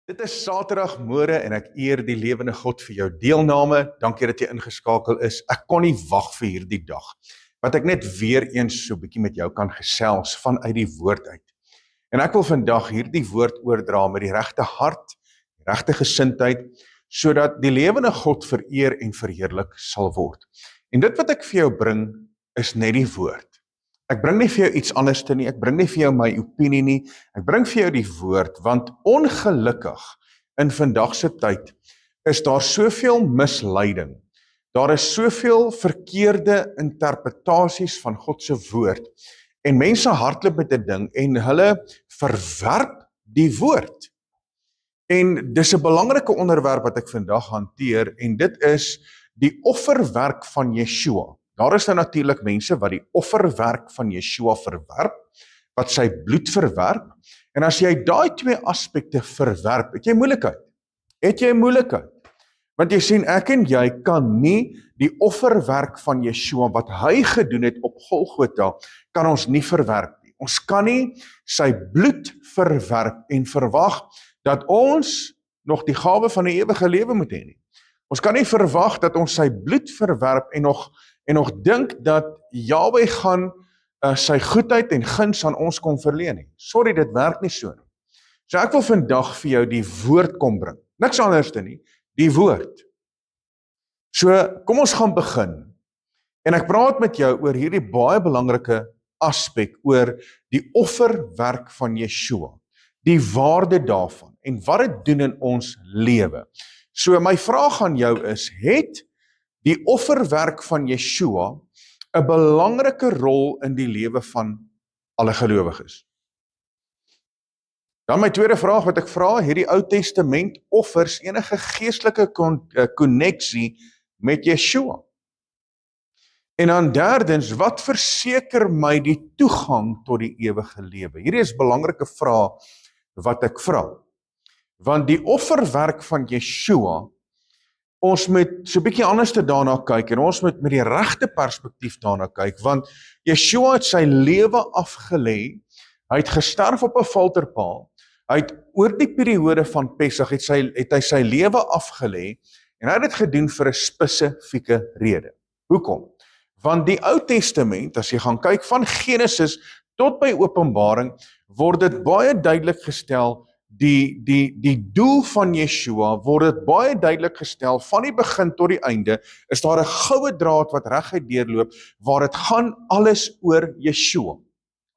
Dit is Saterdagmôre en ek eer die lewende God vir jou deelname. Dankie dat jy ingeskakel is. Ek kon nie wag vir hierdie dag, wat ek net weer eens so 'n bietjie met jou kan gesels vanuit die woord uit. En ek wil vandag hierdie woord oordra met die regte hart, die regte gesindheid, sodat die lewende God vereer en verheerlik sal word. En dit wat ek vir jou bring, is net die woord. Ek bring nie vir jou iets anders te nie, ek bring nie vir jou my opinie nie, ek bring vir jou die woord, want ongelukkig in vandag se tyd is daar soveel misleiding, daar is soveel verkeerde interpretasies van God se woord, en mense hardloop met 'n ding, en hulle verwerp die woord. En dis 'n belangrike onderwerp wat ek vandag hanteer, en dit is die offerwerk van Yeshua. Daar is nou natuurlik mense wat die offerwerk van Yeshua verwerp, wat sy bloed verwerp, en as jy daai twee aspekte verwerp, het jy moeilikheid. Want jy sien, ek en jy kan nie die offerwerk van Yeshua, wat hy gedoen het op Golgotha, kan ons nie verwerp nie. Ons kan nie sy bloed verwerp en verwag dat ons nog die gawe van die ewige lewe moet hê nie. Ons kan nie verwag dat ons sy bloed verwerp en nog dink dat Jahwe gaan sy goedheid en guns aan ons kom verleen nie. Sorry, dit werk nie so nie. So ek wil vandag vir jou die woord kom bring. Niks anders nie, die woord. So kom ons gaan begin. En ek praat met jou oor hierdie baie belangrike aspek, oor die offerwerk van Yeshua. Die waarde daarvan en wat dit doen in ons lewe. So my vraag aan jou is, het die offerwerk van Yeshua 'n belangrike rol in die lewe van alle gelowiges? Dan my tweede vraag wat ek vra, het die Ou Testament offers enige geestelike koneksie met Yeshua? En dan derdens, wat verseker my die toegang tot die ewige lewe? Hierdie is belangrike vrae wat ek vra. Want die offerwerk van Yeshua, ons moet so 'n bietjie anders daarna kyk, en ons moet met die regte perspektief daarna kyk, want Yeshua het sy lewe afgelê, hy het gesterf op 'n folterpaal, hy het oor die periode van Pesach het hy sy lewe afgelê, en hy het dit gedoen vir 'n spesifieke rede. Hoekom? Want die Ou Testament, as jy gaan kyk van Genesis tot by Openbaring, word dit baie duidelik gestel, die doel van Yeshua, word dit baie duidelik gestel, van die begin tot die einde, is daar 'n goue draad wat reguit deurloop, waar dit gaan alles oor Yeshua.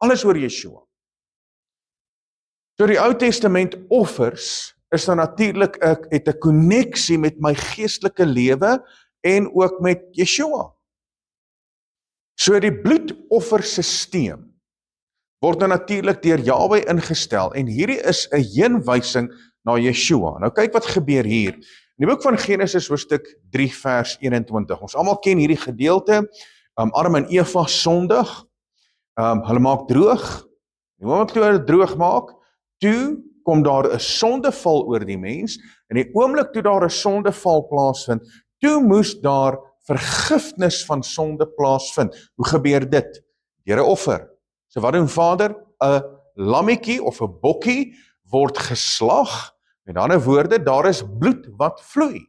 Alles oor Yeshua. So die Ou Testament offers, is dan natuurlik, het 'n koneksie met my geestelike lewe, en ook met Yeshua. So die bloedoffersisteem, word nou natuurlik deur Jahwe ingestel, en hierdie is 'n heenwysing na Yeshua. Nou kyk wat gebeur hier. In die boek van Genesis hoofstuk 3 vers 21. Ons almal ken hierdie gedeelte. Adam en Eva sondig. Hulle maak droog. Die oomblik toe hulle droog maak, toe kom daar 'n sondeval oor die mens, en die oomblik toe daar 'n sondeval plaasvind, toe moes daar vergifnis van sonde plaasvind. Hoe gebeur dit? Deur 'n offer. So wat doen Vader? 'n lammetjie of 'n bokkie word geslag. Met ander woorde, daar is bloed wat vloei.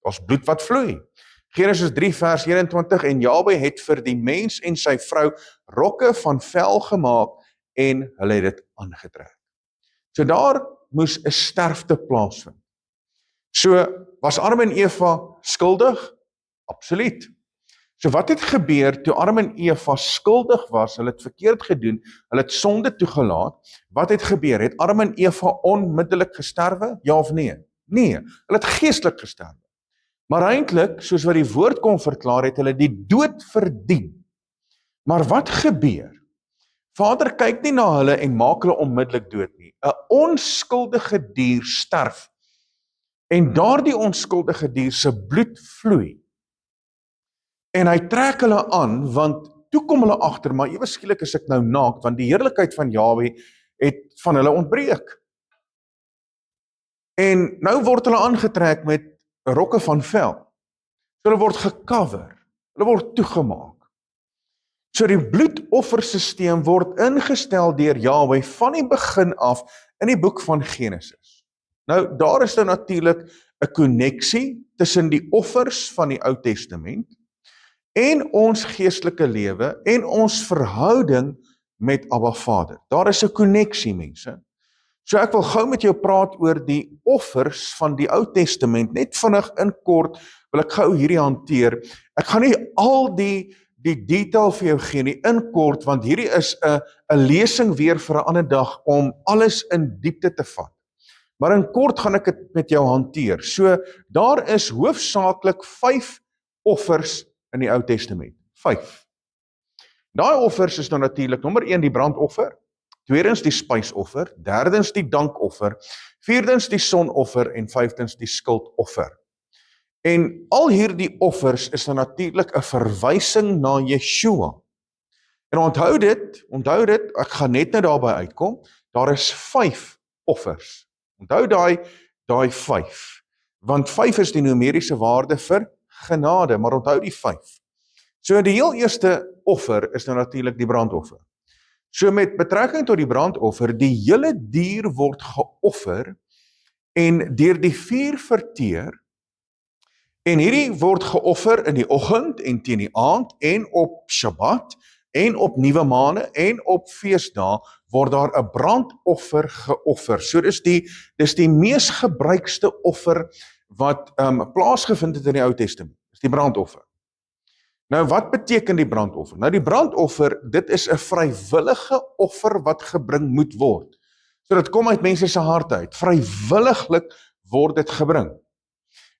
Daar's bloed wat vloei. Genesis 3 vers 21, en Jahwe het vir die mens en sy vrou rokke van vel gemaak, en hulle het dit aangetrek. So daar moes 'n sterfte plaasvind. So was Adam en Eva skuldig? Absoluut. So wat het gebeur toe Adam en Eva skuldig was, hulle het verkeerd gedoen, hulle het sonde toegelaat, wat het gebeur? Het Adam en Eva onmiddellik gesterwe? Ja of nee? Nee, hulle het geestelik gesterwe. Maar eintlik, soos wat die woord kom verklaar, het hulle die dood verdien. Maar wat gebeur? Vader kyk nie na hulle en maak hulle onmiddellik dood nie. 'n Onskuldige dier sterf, en daardie onskuldige dier se bloed vloei. En hy trek hulle aan, want toe kom hulle agter, maar ewe skielik is ek nou naak, want die heerlikheid van Jahwe het van hulle ontbreek. En nou word hulle aangetrek met rokke van vel. So hulle word gecover, hulle word toegemaak. So die bloedoffersisteem word ingestel deur Jahwe van die begin af in die boek van Genesis. Nou, daar is nou natuurlik 'n koneksie tussen die offers van die Ou Testament en ons geestelike lewe en ons verhouding met Abba Vader. Daar is 'n koneksie, mense. So ek wil gou met jou praat oor die offers van die Ou Testament. Net vinnig in kort wil ek gou hierdie hanteer. Ek gaan nie al die detail vir jou gee nie in kort, want hierdie is 'n lesing weer vir 'n ander dag om alles in diepte te vat. Maar in kort gaan ek dit met jou hanteer. So daar is hoofsaaklik 5 offers in die Ou Testament. 5. Daai offers is nou natuurlik nommer 1 die brandoffer, tweedens die spysoffer, derdens die dankoffer, vierdens die sonoffer en vyftens die skuldoffer. En al hierdie offers is nou natuurlik 'n verwysing na Yeshua. En onthou dit, ek gaan net nou daarby uitkom, daar is 5 offers. Onthou daai 5, want 5 is die numeriese waarde vir genade, maar onthou die 5. So die heel eerste offer is nou natuurlik die brandoffer. So met betrekking tot die brandoffer, die hele dier word geoffer en deur die vuur verteer, en hierdie word geoffer in die oggend en teen die aand en op Shabbat en op nuwe maande en op feesdae word daar 'n brandoffer geoffer. So dis die mees gebruikste offer wat plaasgevind het in die Ou Testament. Dis die brandoffer. Nou wat beteken die brandoffer? Nou die brandoffer, dit is 'n vrywillige offer wat gebring moet word. So dit kom uit mense se harte uit. Vrywilliglik word dit gebring.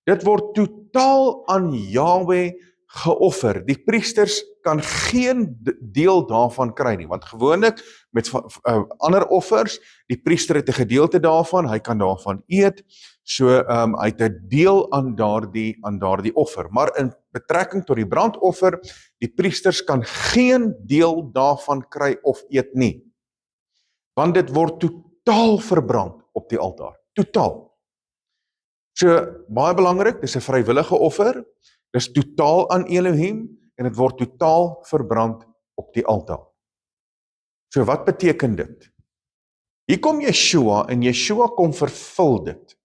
Dit word totaal aan Yahweh geoffer. Die priesters kan geen deel daarvan kry nie, want gewoonlik met ander offers, die priester het 'n gedeelte daarvan, hy kan daarvan eet, so hy het 'n deel aan daardie offer. Maar in betrekking tot die brandoffer, die priesters kan geen deel daarvan kry of eet nie, want dit word totaal verbrand op die altaar. Totaal. So, baie belangrik, dis 'n vrywillige offer, dis totaal aan Elohim, en dit word totaal verbrand op die altaar. So, wat beteken dit? Hier kom Yeshua, en Yeshua kom vervul dit.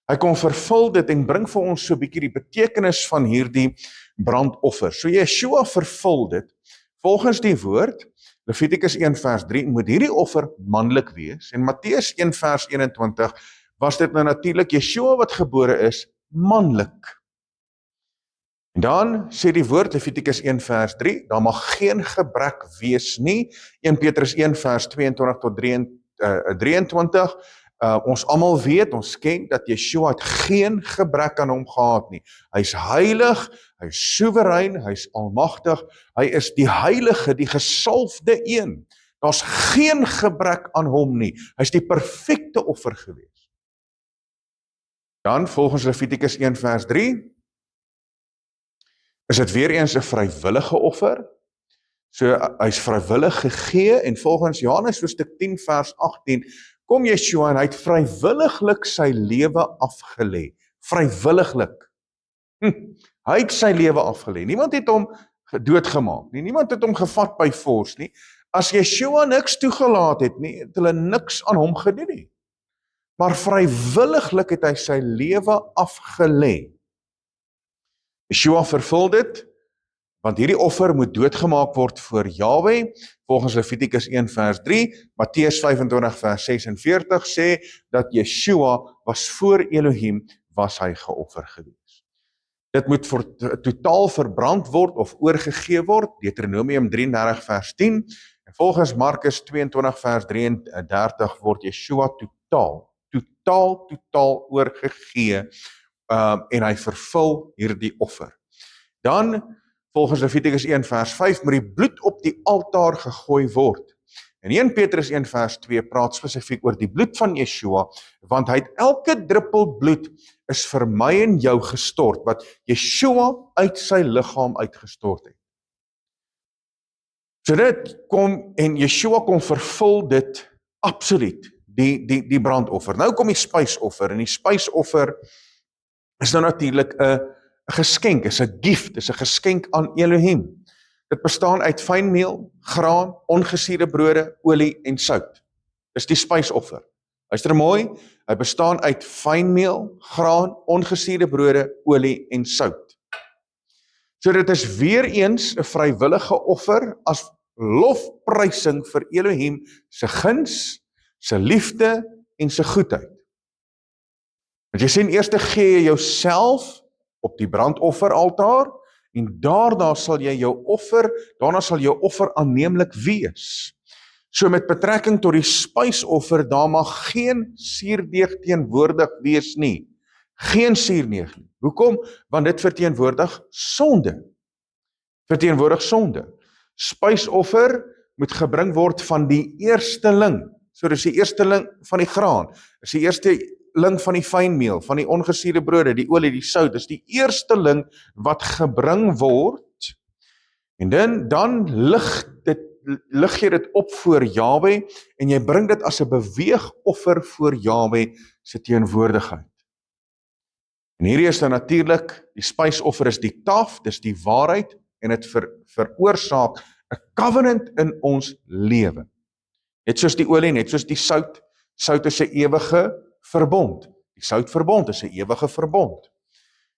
Hy kom vervul dit en bring vir ons so 'n bietjie die betekenis van hierdie brandoffer. So Yeshua vervul dit, volgens die woord, Levitikus 1 vers 3, moet hierdie offer manlik wees, en Matteus 1 vers 21, was dit nou natuurlik Yeshua wat gebore is, manlik. En dan sê die woord, Levitikus 1 vers 3, daar mag geen gebrek wees nie, 1 Petrus 1 vers 22 tot 23, ons almal weet, ons ken, dat Yeshua het geen gebrek aan hom gehad nie. Hy is heilig, hy is soewerein, hy is almagtig, hy is die heilige, die gesalfde een. Daar's geen gebrek aan hom nie. Hy is die perfekte offer gewees. Dan, volgens Levitikus 1 vers 3, is dit weer eens 'n vrywillige offer. So, hy is vrywillig gegee, en volgens Johannes hoofstuk 10 vers 18, kom Yeshua en hy het vrywilliglik sy lewe afgelê. Vrywilliglik. Hy het sy lewe afgelê. Niemand het hom doodgemaak nie. Niemand het hom gevat by force nie. As Yeshua niks toegelaat het nie, het hulle niks aan hom gedoen nie. Maar vrywilliglik het hy sy lewe afgelê. Yeshua vervul dit, want hierdie offer moet doodgemaak word voor Yahweh, volgens Levitikus 1 vers 3, Matteus 25 vers 46 sê, dat Yeshua was voor Elohim, was hy geoffer gewees. Dit moet totaal verbrand word of oorgegee word, Deuteronomium 33 vers 10, en volgens Markus 22 vers 33 word Yeshua totaal oorgegee, en hy vervul hierdie offer. Dan, volgens Levitikus 1 vers 5, moet die bloed op die altaar gegooi word. En 1 Petrus 1 vers 2 praat spesifiek oor die bloed van Yeshua, want hy het elke druppel bloed is vir my en jou gestort, wat Yeshua uit sy liggaam uitgestort het. So dit kom, en Yeshua kom vervul dit absoluut, die brandoffer. Nou kom die spysoffer, en die spysoffer is nou natuurlik 'n geskenk, is 'n gift, is 'n geskenk aan Elohim. Dit bestaan uit fynmeel, graan, ongesuurde brode, olie en sout. Dis die spysoffer. Luister mooi, hy bestaan uit fynmeel, graan, ongesuurde brode, olie en sout. So dit is weer eens 'n vrywillige offer as lofprysing vir Elohim se guns, se liefde en se goedheid. Want jy sien, eers gee jy jouself op die brandofferaltaar en daarna sal jou offer aanneemlik wees. So met betrekking tot die spysoffer, daar mag geen suurdeeg teenwoordig wees nie. Geen suurdeeg nie. Hoekom? Want dit verteenwoordig sonde. Spysoffer moet gebring word van die eersteling. So dis die eersteling van die graan. Dis die eersteling van die fynmeel, van die ongesuurde brode, die olie, die sout. Dis die eersteling wat gebring word. En dan lig jy dit op voor Jahwe en jy bring dit as 'n beweegoffer voor Jahwe se teenwoordigheid. En hierdie is dan natuurlik, die spysoffer is die taf, dis die waarheid en dit veroorsaak 'n covenant in ons lewe. Net soos die olie, net soos die sout. Sout is 'n ewige verbond. Die soutverbond is 'n ewige verbond.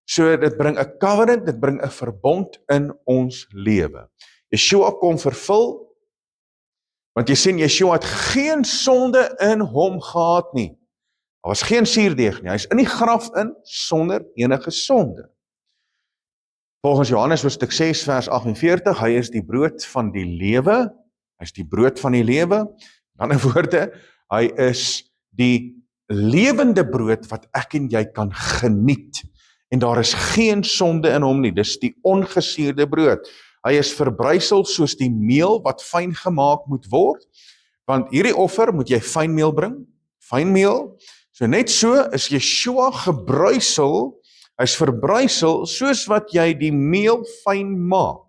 So dit bring 'n covenant, dit bring 'n verbond in ons lewe. Yeshua kom vervul, want jy sien, Yeshua het geen sonde in hom gehad nie. Daar was geen suurdeeg nie. Hy is in die graf in sonder enige sonde. Volgens Johannes hoofstuk 6 vers 48, hy is die brood van die lewe. Hy is die brood van die lewe. In ander woorde, hy is die lewende brood wat ek en jy kan geniet. En daar is geen sonde in hom nie. Dis die ongesuurde brood. Hy is verbrysel soos die meel wat fyn gemaak moet word. Want hierdie offer moet jy fynmeel bring. Fynmeel. So net so is Yeshua gebrysel. Hy's verbrysel soos wat jy die meel fyn maak.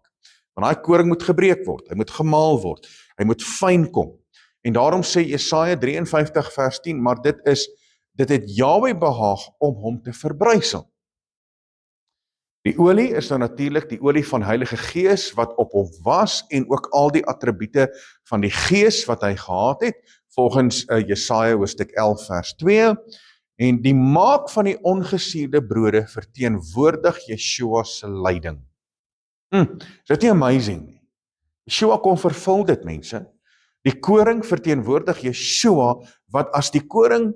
Want daai koring moet gebreek word. Hy moet gemaal word. Hy moet fyn kom. En daarom sê Jesaja 53 vers 10, maar dit het Jahwe behaag om hom te verbrysel. Die olie is dan natuurlik die olie van Heilige Gees wat op hom was en ook al die attribute van die Gees wat hy gehad het, volgens Jesaja hoofstuk 11 vers 2. En die maak van die ongesuurde brode verteenwoordig Yeshua se lyding. Is dit nie amazing nie? Yeshua kom vervul dit, mense. Die koring verteenwoordig Yeshua, wat as die koring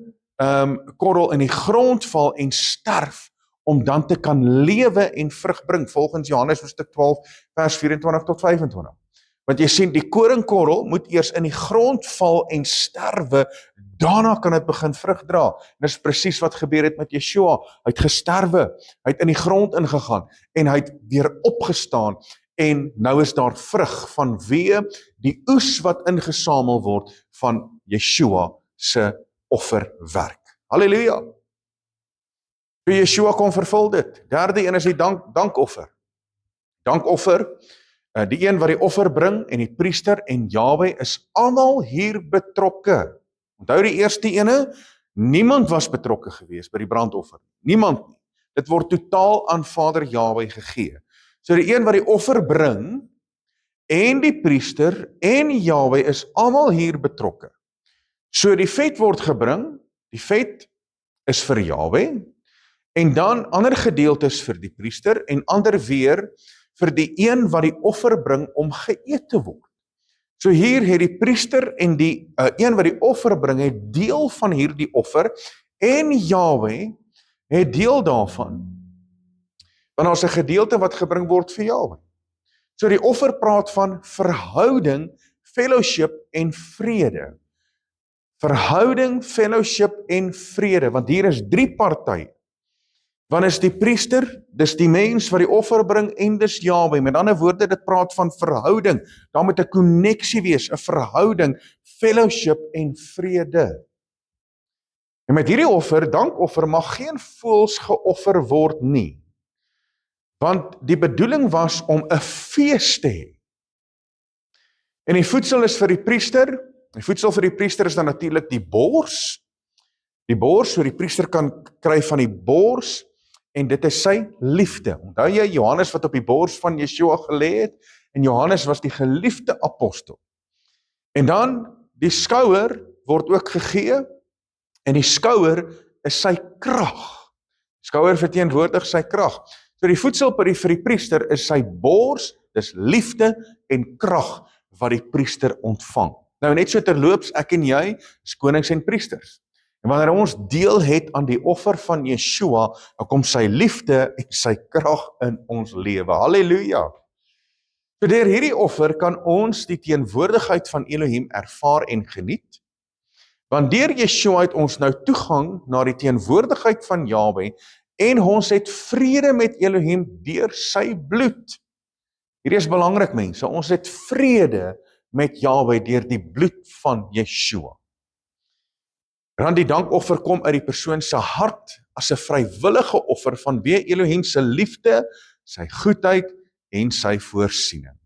korrel in die grond val en sterf, om dan te kan lewe en vrug bring, volgens Johannes hoofstuk 12, vers 24 tot 25. Want jy sien, die koringkorrel moet eers in die grond val en sterwe, daarna kan dit begin vrug dra. En dis presies wat gebeur het met Yeshua. Hy het gesterwe, hy het in die grond ingegaan, en hy het weer opgestaan, en nou is daar vrug vanweë die oes wat ingesamel word van Yeshua se offerwerk. Halleluja! So Yeshua kom vervul dit. Derde een is die dankoffer. Dankoffer, die een wat die offer bring en die priester en Jahwe is almal hier betrokke. Onthou die eerste ene, niemand was betrokke gewees by die brandoffer. Niemand nie. Dit word totaal aan Vader Jahwe gegee. So die een wat die offer bring en die priester en Jahwe is almal hier betrokke. So die vet word gebring, die vet is vir Jahwe, en dan ander gedeeltes vir die priester en ander weer vir die een wat die offer bring om geëet te word. So hier het die priester en die een wat die offer bring het deel van hierdie offer en Jahwe het deel daarvan. Want daar is 'n gedeelte wat gebring word vir Jahwe. So die offer praat van verhouding, fellowship en vrede. Verhouding, fellowship en vrede, want hier is 3 partye. Want is die priester, dis die mens wat die offer bring en dis Jahwe. Met ander woorde, dit praat van verhouding. Daar moet 'n konneksie wees, 'n verhouding, fellowship en vrede. En met hierdie offer, dankoffer, mag geen voëls geoffer word nie. Want die bedoeling was om 'n fees te hê. En die voedsel is vir die priester. Die voedsel vir die priester is dan natuurlik die bors. Die bors, so die priester kan kry van die bors. En dit is sy liefde. Onthou jy Johannes wat op die bors van Yeshua gelê het? En Johannes was die geliefde apostel. En dan die skouer word ook gegee. En die skouer is sy krag. Skouer verteenwoordig sy krag. So die voedsel vir die priester is sy bors, dis liefde en krag wat die priester ontvang. Nou net so terloops, ek en jy is konings en priesters. En wanneer ons deel het aan die offer van Yeshua, dan kom sy liefde en sy krag in ons lewe. Halleluja! So deur hierdie offer kan ons die teenwoordigheid van Elohim ervaar en geniet. Want deur Yeshua het ons nou toegang na die teenwoordigheid van Jahwe en ons het vrede met Elohim deur sy bloed. Hierdie is belangrik mense, ons het vrede met Jahwe deur die bloed van Yeshua. Want die dankoffer kom uit die persoon se hart as 'n vrywillige offer vanweë Elohim se liefde, sy goedheid en sy voorsiening.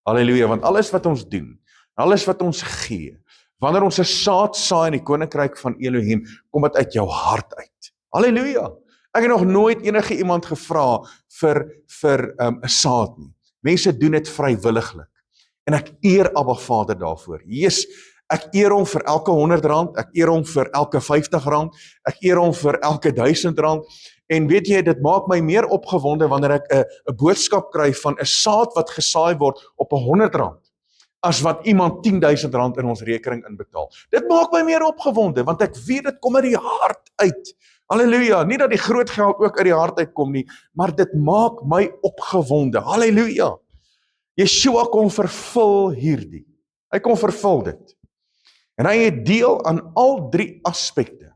Halleluja, want alles wat ons doen, alles wat ons gee, wanneer ons 'n saad saai in die koninkryk van Elohim, kom dit uit jou hart uit. Halleluja. Ek het nog nooit enige iemand gevra vir 'n saad nie. Mense doen dit vrywilliglik. En ek eer Abba Vader daarvoor. Jesus, ek eer hom vir elke R100, ek eer hom vir elke R50, ek eer hom vir elke R1000. En weet jy, dit maak my meer opgewonde wanneer ek 'n boodskap kry van 'n saad wat gesaai word op R100, as wat iemand R10,000 in ons rekening inbetaal. Dit maak my meer opgewonde, want ek weet dit kom uit die hart uit. Halleluja, nie dat die groot geld ook uit die hart uitkom nie, maar dit maak my opgewonde. Halleluja. Yeshua kom vervul hierdie. Hy kom vervul dit. En hy het deel aan al 3 aspekte.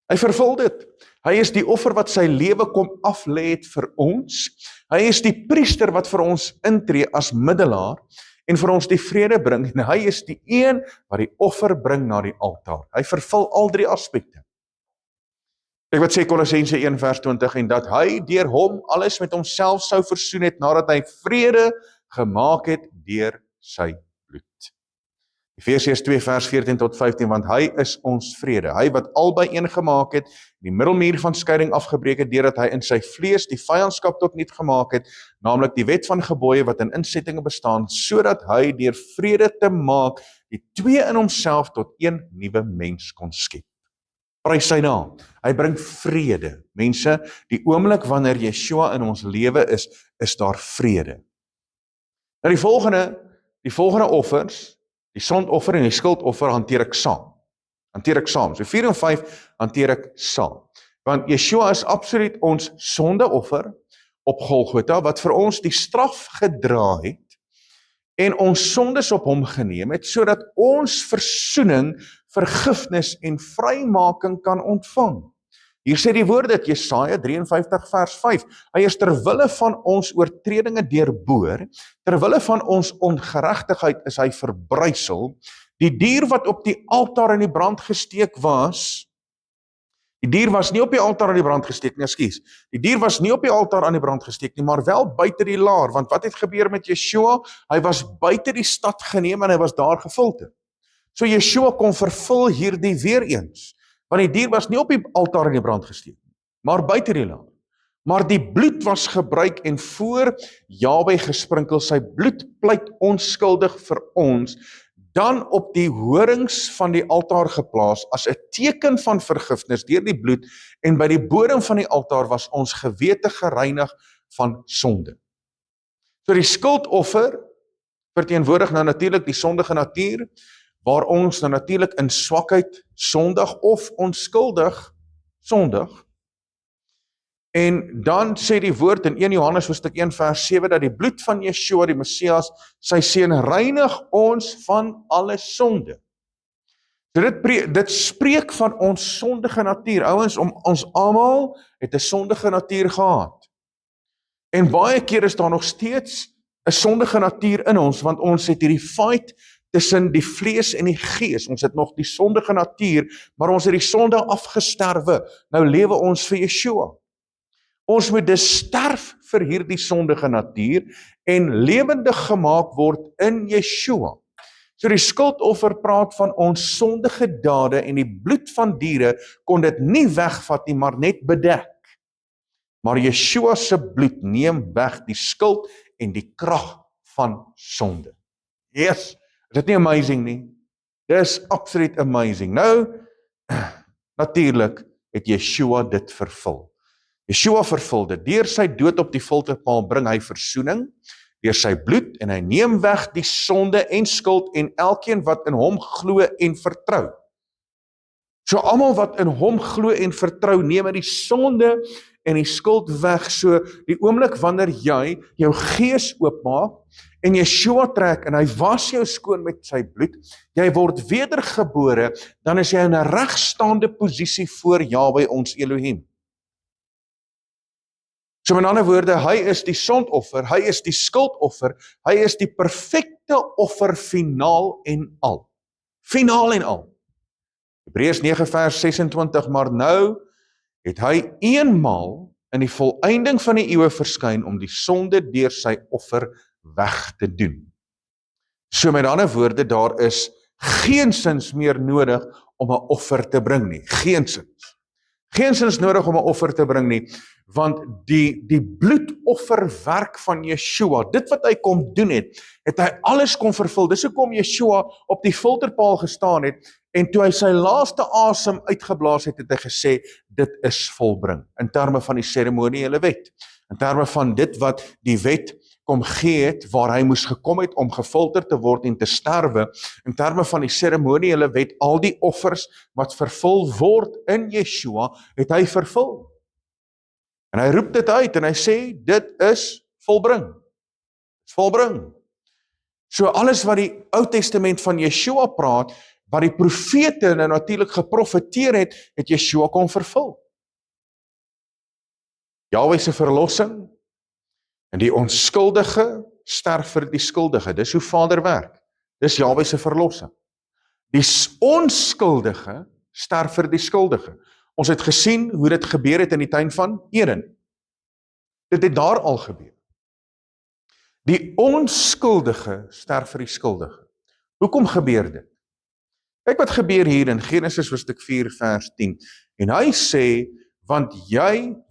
Hy vervul dit. Hy is die offer wat sy lewe kom aflê het vir ons. Hy is die priester wat vir ons intree as middelaar en vir ons die vrede bring. En hy is die een wat die offer bring na die altaar. Hy vervul al 3 aspekte. Kyk wat sê Kolossense 1:20, en dat hy deur hom alles met homself sou versoen het, nadat hy vrede gemaak het deur sy bloed. Efesiërs 2:14-15, want hy is ons vrede, hy wat albei een gemaak het, die middelmuur van skeiding afgebreek het, deurdat hy in sy vlees die vyandskap tot niet gemaak het, naamlik die wet van gebooie wat in insettinge bestaan, sodat hy deur vrede te maak, die 2 in homself tot een nuwe mens kon skep. Prys sy naam. Hy bring vrede. Mense, die oomblik wanneer Yeshua in ons lewe is daar vrede. Nou die volgende offers, die sondoffer en die skuldoffer hanteer ek saam. So 4 en 5 hanteer ek saam. Want Yeshua is absoluut ons sondeoffer op Golgotha, wat vir ons die straf gedra het en ons sondes op hom geneem het, sodat ons versoening, vergifnis en vrymaking kan ontvang. Hier sê die woord dit, Jesaja 53:5. Hy is terwille van ons oortredinge deurboor, terwille van ons ongeregtigheid is hy verbrysel. Die dier wat op die altaar in die brand gesteek was, die dier was nie op die altaar aan die brand gesteek nie, ekskuus. Die dier was nie op die altaar aan die brand gesteek nie, maar wel buite die laar, want wat het gebeur met Yeshua? Hy was buite die stad geneem en hy was daar gefilter. So Yeshua kon vervul hierdie weer eens, want die dier was nie op die altaar in die brand gesteek nie, maar buite die laar. Maar die bloed was gebruik en voor Jahwe gesprinkel, sy bloed pleit onskuldig vir ons, dan op die horings van die altaar geplaas as 'n teken van vergifnis deur die bloed, en by die bodem van die altaar was ons gewete gereinig van sonde. So die skuldoffer verteenwoordig nou natuurlik die sondige natuur, waar ons nou natuurlik in swakheid sondig of onskuldig sondig. En dan sê die woord in 1 Johannes hoofstuk 1:7 dat die bloed van Yeshua die Messias, sy seun, reinig ons van alle sonde. So dit spreek van ons sondige natuur. Ouens, ons almal het 'n sondige natuur gehad. En baie keer is daar nog steeds 'n sondige natuur in ons, want ons het hierdie fight tussen die vlees en die gees. Ons het nog die sondige natuur, maar ons het die sonde afgesterwe. Nou lewe ons vir Yeshua. Ons moet dus sterf vir hierdie sondige natuur en lewendig gemaak word in Yeshua. So die skuldoffer praat van ons sondige dade en die bloed van diere kon dit nie wegvat nie, maar net bedek. Maar Yeshua se bloed neem weg die skuld en die krag van sonde. Yes, is dit nie amazing nie? Dis absoluut amazing. Nou Natuurlik het Yeshua dit vervul. Yeshua vervul dit. Deur sy dood op die folterpaal bring hy versoening, deur sy bloed, en hy neem weg die sonde en skuld en elkeen wat in hom glo en vertrou. So almal wat in hom glo en vertrou, neem hy die sonde en die skuld weg. So die oomblik wanneer jy jou gees oopmaak en Yeshua trek en hy was jou skoon met sy bloed, jy word wedergebore, dan is jy in 'n regstaande posisie voor Jahwe ons Elohim. So met ander woorde, hy is die sondoffer, hy is die skuldoffer, hy is die perfekte offer finaal en al. Finaal en al. Hebreërs 9 vers 26, maar nou het hy eenmaal in die volëinding van die eeue verskyn om die sonde deur sy offer weg te doen. So met ander woorde, daar is geensins meer nodig om 'n offer te bring nie. Geensins. Geensins nodig om 'n offer te bring nie, want die bloedofferwerk van Yeshua, dit wat hy kom doen het hy alles kom vervul. Dis hoekom Yeshua op die folterpaal gestaan het, en toe hy sy laaste asem uitgeblaas het, het hy gesê, dit is volbring, in terme van die seremoniële wet, in terme van dit wat die wet kom gee het, waar hy moes gekom het om gefolter te word en te sterwe, in terme van die seremoniële wet, al die offers wat vervul word in Yeshua, het hy vervul. En hy roep dit uit en hy sê, dit is volbring. Is volbring. So alles wat die Ou Testament van Yeshua praat, wat die profete nou natuurlik geprofeteer het Yeshua kom vervul. Jahwe se verlossing, en die onskuldige sterf vir die skuldige. Dis hoe Vader werk. Dis Jahwe se verlossing. Die onskuldige sterf vir die skuldige. Ons het gesien hoe dit gebeur het in die tuin van Eden. Dit het daar al gebeur. Die onskuldige sterf vir die skuldige. Hoekom gebeur dit? Kyk wat gebeur hier in Genesis hoofstuk 4 vers 10. En hy sê, want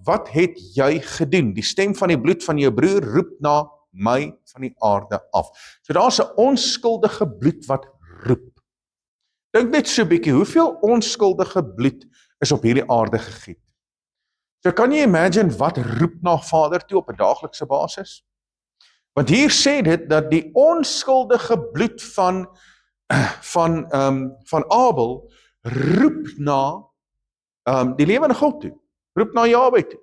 wat het jy gedoen? Die stem van die bloed van jou broer roep na my van die aarde af. So daar's 'n onskuldige bloed wat roep. Dink net so 'n bietjie, hoeveel onskuldige bloed is op hierdie aarde gegiet? So kan jy imagine wat roep na Vader toe op 'n daaglikse basis? Want hier sê dit dat die onskuldige bloed van Abel roep na die lewende God toe, roep na Jahwe toe.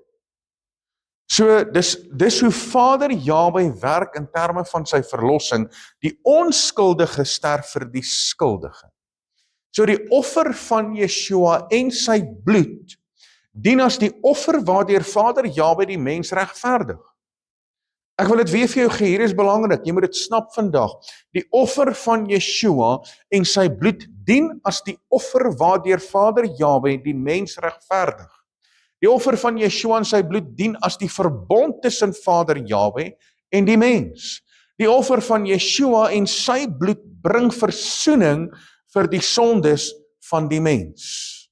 So dis hoe Vader Jahwe werk in terme van sy verlossing, die onskuldige sterf vir die skuldige. So die offer van Yeshua en sy bloed dien as die offer waardeur Vader Jahwe die mens regverdig. Ek wil dit weer vir jou gee, hier is belangrik, jy moet dit snap vandag. Die offer van Yeshua en sy bloed dien as die offer waardeur Vader Jahwe die mens regverdig. Die offer van Yeshua en sy bloed dien as die verbond tussen Vader Jahwe en die mens. Die offer van Yeshua en sy bloed bring versoening vir die sondes van die mens.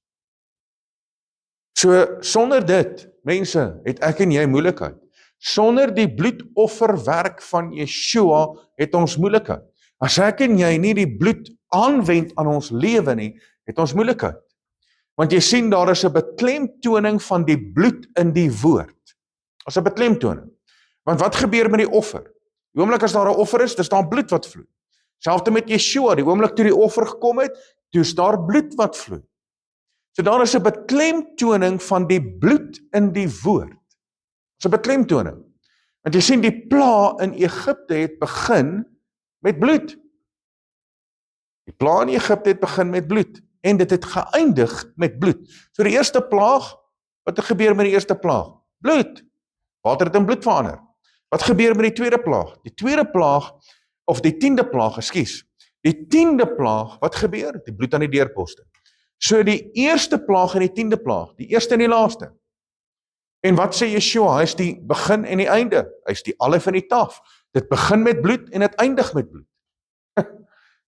So sonder dit, mense, het ek en jy moeilikheid. Sonder die bloedofferwerk van Yeshua het ons moeilikheid. As ek en jy nie die bloed aanwend aan ons lewe nie, het ons moeilikheid. Want jy sien, daar is 'n beklemtoning van die bloed in die woord. As 'n beklemtoning. Want wat gebeur met die offer? Die oomblik as daar 'n offer is, dis daar bloed wat vloei. Selfs met Yeshua, die oomblik toe die offer gekom het, toe is daar bloed wat vloei. So daar is 'n beklemtoning van die bloed in die woord. Dis 'n beklemtoning. Want jy sien, die pla in Egipte het begin met bloed. Die pla in Egipte het begin met bloed. En dit het geëindig met bloed. So die eerste plaag, wat het gebeur met die eerste plaag? Bloed. Water het in bloed verander. Wat gebeur met die tweede plaag? Die tweede plaag, of die 10de plaag, ekskuus. Die 10de plaag, wat gebeur? Die bloed aan die deurposte. So die eerste plaag en die 10de plaag, die eerste en die laaste. En wat sê Yeshua? Hy is die begin en die einde. Hy is die alef en die taf. Dit begin met bloed en dit eindig met bloed.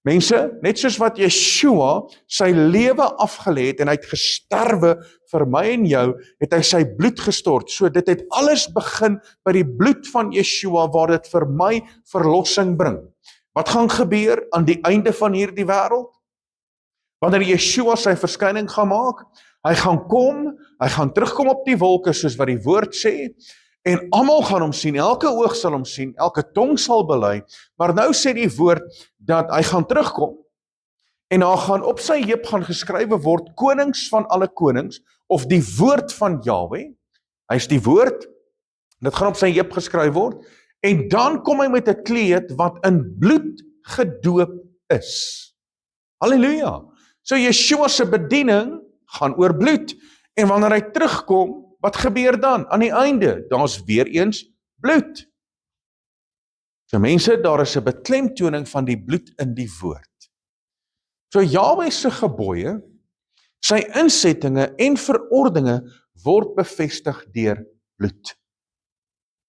Mense, net soos wat Yeshua sy lewe afgelê het en hy het gesterwe vir my en jou, het hy sy bloed gestort. So dit het alles begin by die bloed van Yeshua waar dit vir my verlossing bring. Wat gaan gebeur aan die einde van hierdie wêreld? Wanneer Yeshua sy verskyning gaan maak, Hy gaan kom, hy gaan terugkom op die wolke soos wat die woord sê, en almal gaan hom sien, elke oog sal hom sien, elke tong sal bely, maar nou sê die woord dat hy gaan terugkom, en daar gaan op sy heup gaan geskrywe word, konings van alle konings, of die woord van Jahwe, hy is die woord, dit gaan op sy heup geskryf word, en dan kom hy met 'n kleed wat in bloed gedoop is. Halleluja! So Yeshua se bediening gaan oor bloed, en wanneer hy terugkom, wat gebeur dan? Aan die einde, daar's weer eens bloed. So mense, daar is 'n beklemtoning van die bloed in die woord. So Jahwe se gebooie, sy insettinge en verordeninge word bevestig deur bloed.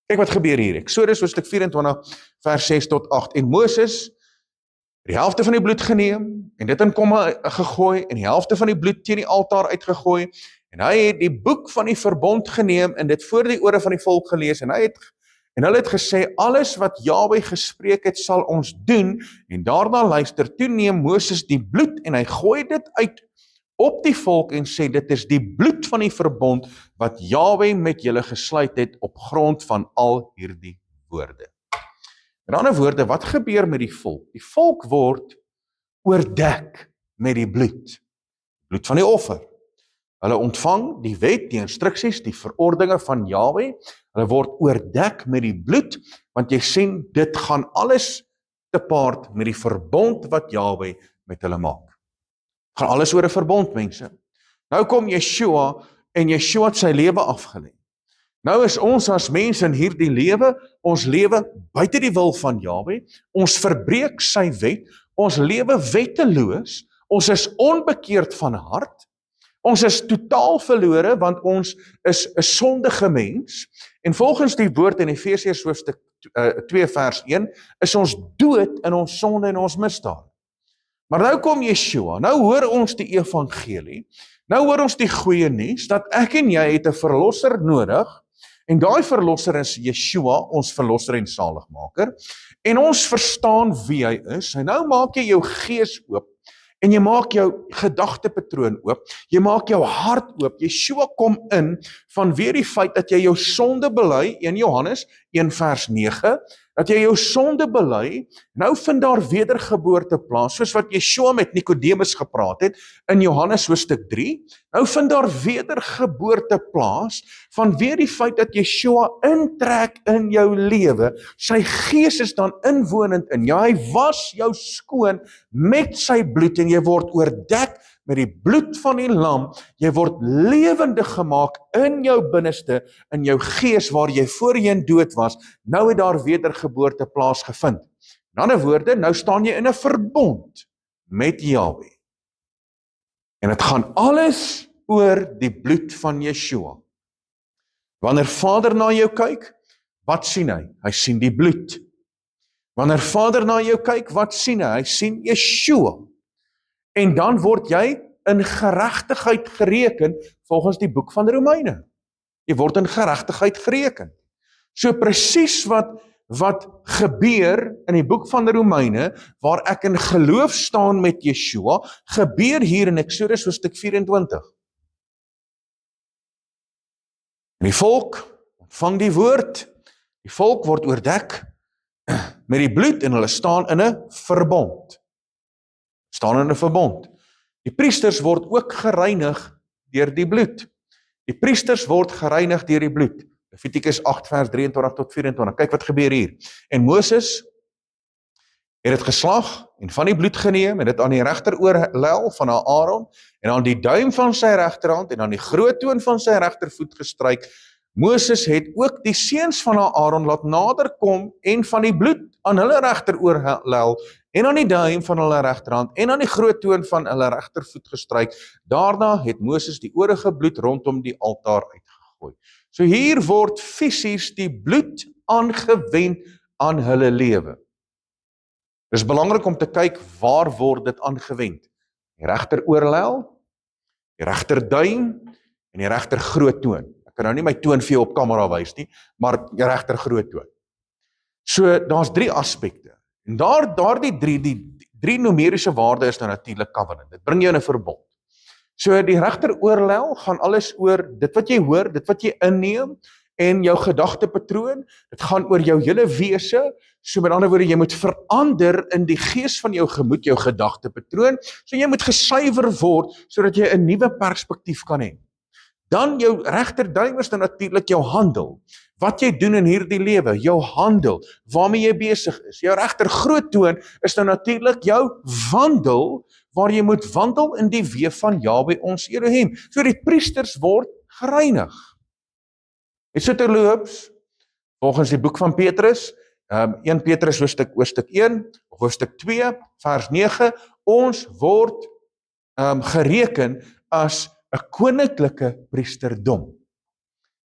Kyk wat gebeur hier. Eksodus hoofstuk 24 vers 6 tot 8. En Moses het die helfte van die bloed geneem en dit in komme gegooi en die helfte van die bloed teen die altaar uitgegooi en hy het die boek van die verbond geneem en dit voor die ore van die volk gelees en hulle het gesê alles wat Jahwe gespreek het sal ons doen en daarna luister toe neem Moses die bloed en hy gooi dit uit op die volk en sê dit is die bloed van die verbond wat Jahwe met julle gesluit het op grond van al hierdie woorde. In ander woorde, wat gebeur met die volk? Die volk word oordek met die bloed van die offer. Hulle ontvang die wet, die instruksies, die verordeninge van Jahwe. Hulle word oordek met die bloed, want jy sien, dit gaan alles te paard met die verbond wat Jahwe met hulle maak. Gaan alles oor 'n verbond, mense. Nou kom Yeshua en Yeshua het sy lewe afgelê. Nou is ons as mense in hierdie lewe, ons lewe buite die wil van Jahwe, ons verbreek sy wet, ons lewe wetteloos, ons is onbekeerd van hart, ons is totaal verlore, want ons is 'n sondige mens, en volgens die woord in Efesiërs hoofstuk 2 vers 1, is ons dood in ons sonde en ons misdade. Maar nou kom Yeshua, nou hoor ons die evangelie, nou hoor ons die goeie nuus, dat ek en jy het 'n verlosser nodig, en daai verlosser is Yeshua, ons verlosser en saligmaker, en ons verstaan wie hy is, en nou maak jy jou gees oop, en jy maak jou gedagtepatroon oop, jy maak jou hart oop, Yeshua kom in, vanweer die feit dat jy jou sonde bely, 1 Johannes 1 vers 9, dat jy jou sonde bely, nou vind daar wedergeboorte plaas, soos wat Yeshua met Nikodemus gepraat het, in Johannes hoofstuk 3, nou vind daar wedergeboorte plaas, vanweer die feit dat Yeshua intrek in jou lewe, sy gees is dan inwonend in jou, hy was jou skoon met sy bloed, en jy word oordek met die bloed van die lam, jy word lewendig gemaak in jou binneste, in jou gees waar jy voorheen dood was, nou het daar wedergeboorte plaasgevind. In ander woorde, nou staan jy in 'n verbond met Jahwe. En dit gaan alles oor die bloed van Yeshua. Wanneer Vader na jou kyk, wat sien hy? Hy sien die bloed. Wanneer Vader na jou kyk, wat sien hy? Hy sien Yeshua. En dan word jy in geregtigheid gereken volgens die boek van Romeine. Jy word in geregtigheid gereken. So presies wat gebeur in die boek van Romeine, waar ek in geloof staan met Yeshua, gebeur hier in Eksodus hoofstuk 24. En die volk ontvang die woord, die volk word oordek met die bloed en hulle staan in 'n verbond. Die priesters word ook gereinig deur die bloed. Die priesters word gereinig deur die bloed. Levitikus 8 vers 23 tot 24. Kyk wat gebeur hier. En Moses het dit geslag en van die bloed geneem en dit aan die regteroorlel van Aaron en aan die duim van sy regterhand en aan die groottoon van sy regtervoet gestryk. Moses het ook die seuns van Aaron laat naderkom en van die bloed aan hulle regteroorlel en aan die duim van hulle regterhand en aan die groottoon van hulle regtervoet gestryk. Daarna het Moses die oorige bloed rondom die altaar uitgegooi. So hier word fisies die bloed aangewend aan hulle lewe. Dit is belangrik om te kyk waar word dit aangewend. Die regteroorlel, die regterduim en die regtergroottoon. Ek kan nou nie my toon vir jou op kamera wys nie, maar die regtergroottoon. So daar's 3 aspekte. En daardie drie numeriese waarde is nou natuurlik covenant. Dit bring jou in 'n verbond. So die regteroorlel gaan alles oor dit wat jy hoor, dit wat jy inneem en jou gedagtepatroon, dit gaan oor jou hele wese. So met ander woorde, jy moet verander in die gees van jou gemoed, jou gedagtepatroon, so jy moet gesuiwer word, sodat jy 'n nuwe perspektief kan hê. Dan jou regterduim is dan natuurlik jou handel. Wat jy doen in hierdie lewe, jou handel, waarmee jy besig is. Jou regtergroottoon is dan natuurlik jou wandel, waar jy moet wandel in die weë van Jahwe ons Elohim. So die priesters word gereinig. En so terloops, volgens die boek van Petrus, 1 Petrus hoofstuk 1, of hoofstuk 2, vers 9, ons word gereken as 'n koninklike priesterdom.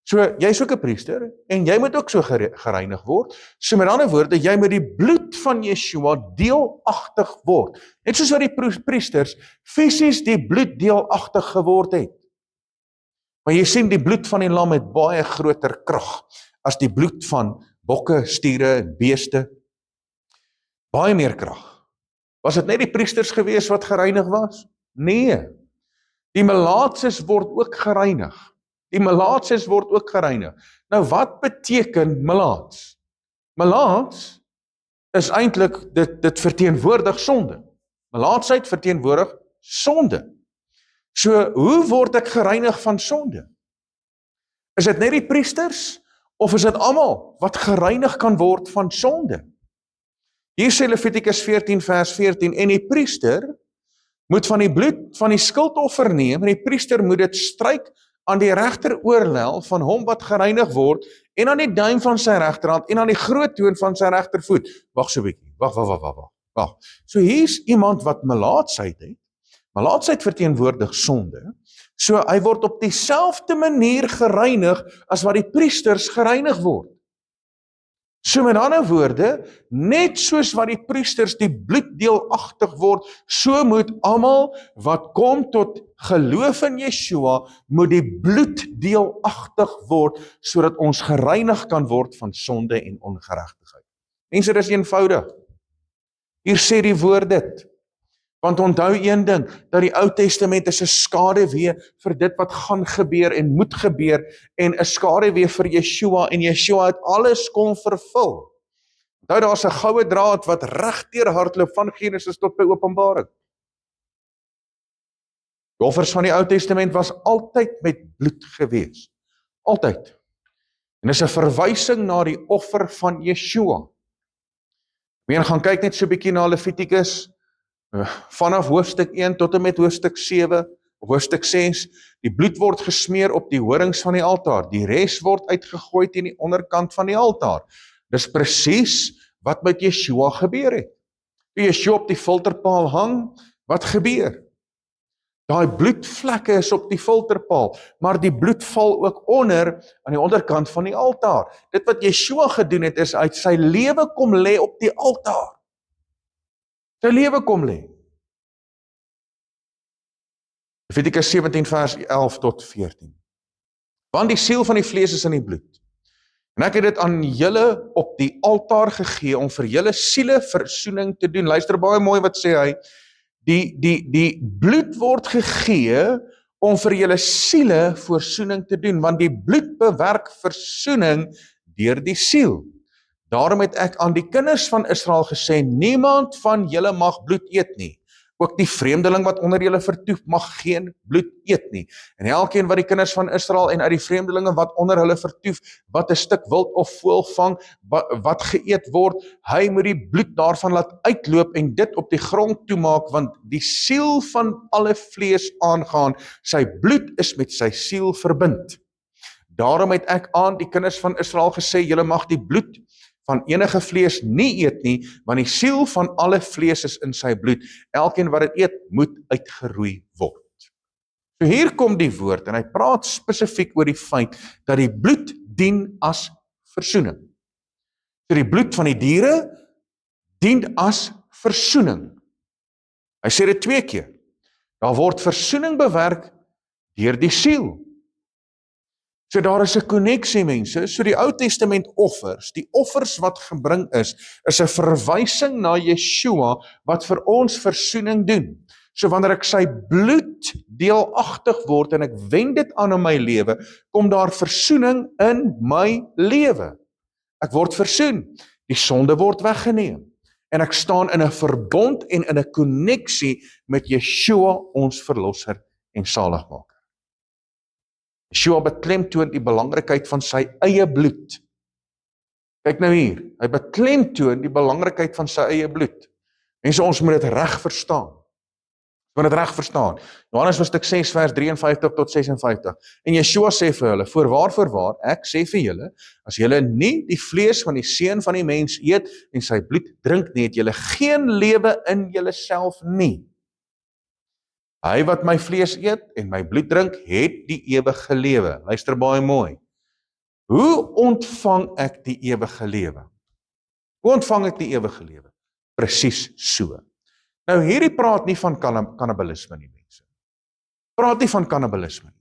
So, jy is ook 'n priester, en jy moet ook so gereinig word. So met ander woorde, jy moet die bloed van Yeshua deelagtig word. Net soos wat die priesters fisies die bloed deelagtig geword het. Maar jy sien, die bloed van die lam het baie groter krag as die bloed van bokke, stiere en beeste. Baie meer krag. Was dit net die priesters gewees wat gereinig was? Nee. Die melaatses word ook gereinig. Die melaatses word ook gereinig. Nou wat beteken melaats? Melaats is eintlik, dit verteenwoordig sonde. Melaatsheid verteenwoordig sonde. So, hoe word ek gereinig van sonde? Is dit net die priesters, of is dit almal wat gereinig kan word van sonde? Hier sê Levitikus 14 vers 14, en die priester moet van die bloed van die skuldoffer neem, en die priester moet dit stryk aan die regteroorlel van hom wat gereinig word, en aan die duim van sy regterhand, en aan die groottoon van sy regtervoet. Wag so 'n bietjie, wag. So hier's iemand wat melaatsheid het. Melaatsheid verteenwoordig sonde, so hy word op dieselfde manier gereinig as wat die priesters gereinig word. So met ander woorde, net soos wat die priesters die bloed deelagtig word, so moet almal wat kom tot geloof in Yeshua, moet die bloed deelagtig word, sodat ons gereinig kan word van sonde en ongeregtigheid. Mense, dis eenvoudig. Hier sê die woord dit. Want onthou een ding, dat die Ou Testament is 'n skaduwee vir dit wat gaan gebeur en moet gebeur, en 'n skaduwee vir Yeshua, en Yeshua het alles kom vervul. Onthou, daar's 'n goue draad wat regdeur hardloop van Genesis tot by Openbaring. Die offers van die Ou Testament was altyd met bloed gewees. Altyd. En dis 'n verwysing na die offer van Yeshua. Meen gaan kyk net so 'n bietjie na Levitikus, vanaf hoofstuk 1 tot en met hoofstuk 7, hoofstuk 6, die bloed word gesmeer op die horings van die altaar, die res word uitgegooi teen die onderkant van die altaar. Dis presies wat met Yeshua gebeur het. Toe Yeshua op die filterpaal hang, wat gebeur? Daai bloedvlekke is op die filterpaal, maar die bloed val ook onder aan die onderkant van die altaar. Dit wat Yeshua gedoen het, is uit sy lewe kom lê op die altaar. Sy lewe kom lê. Levitikus 17 vers 11 tot 14. Want die siel van die vlees is in die bloed. En ek het dit aan julle op die altaar gegee om vir julle siele versoening te doen. Luister baie mooi wat sê hy. Die bloed word gegee om vir julle siele versoening te doen, want die bloed bewerk versoening deur die siel. Daarom het ek aan die kinders van Israel gesê, niemand van julle mag bloed eet nie. Ook die vreemdeling wat onder julle vertoef mag geen bloed eet nie. En elkeen wat die kinders van Israel en uit die vreemdelinge wat onder hulle vertoef, wat 'n stuk wild of voël vang, wat geëet word, hy moet die bloed daarvan laat uitloop en dit op die grond toemaak, want die siel van alle vlees aangaan, sy bloed is met sy siel verbind. Daarom het ek aan die kinders van Israel gesê, julle mag die bloed van enige vlees nie eet nie, want die siel van alle vlees is in sy bloed. Elkeen wat dit eet, moet uitgeroei word. So hier kom die woord, en hy praat spesifiek oor die feit, dat die bloed dien as versoening. So die bloed van die diere, dien as versoening. Hy sê dit 2 keer. Daar word versoening bewerk deur die siel. So daar is 'n koneksie, mense. So die Ou Testament offers, die offers wat gebring is 'n verwysing na Yeshua wat vir ons versoening doen. So wanneer ek sy bloed deelagtig word en ek wend dit aan in my lewe, kom daar versoening in my lewe. Ek word versoen. Die sonde word weggeneem. En ek staan in 'n verbond en in 'n koneksie met Yeshua, ons verlosser en saligmaker. Yeshua beklemtoon die belangrikheid van sy eie bloed. Kyk nou hier, hy beklemtoon die belangrikheid van sy eie bloed. Mense, ons moet dit reg verstaan. Ons moet dit reg verstaan. Johannes hoofstuk 6 vers 53 tot 56. En Yeshua sê vir hulle: Voorwaar, ek sê vir julle, as julle nie die vlees van die seun van die mens eet en sy bloed drink nie, het julle geen lewe in julleself nie. Hy wat my vlees eet en my bloed drink, het die ewige lewe. Luister baie mooi. Hoe ontvang ek die ewige lewe? Hoe ontvang ek die ewige lewe? Presies so. Nou hierdie praat nie van kannibalisme nie, mense. Praat nie van kannibalisme nie.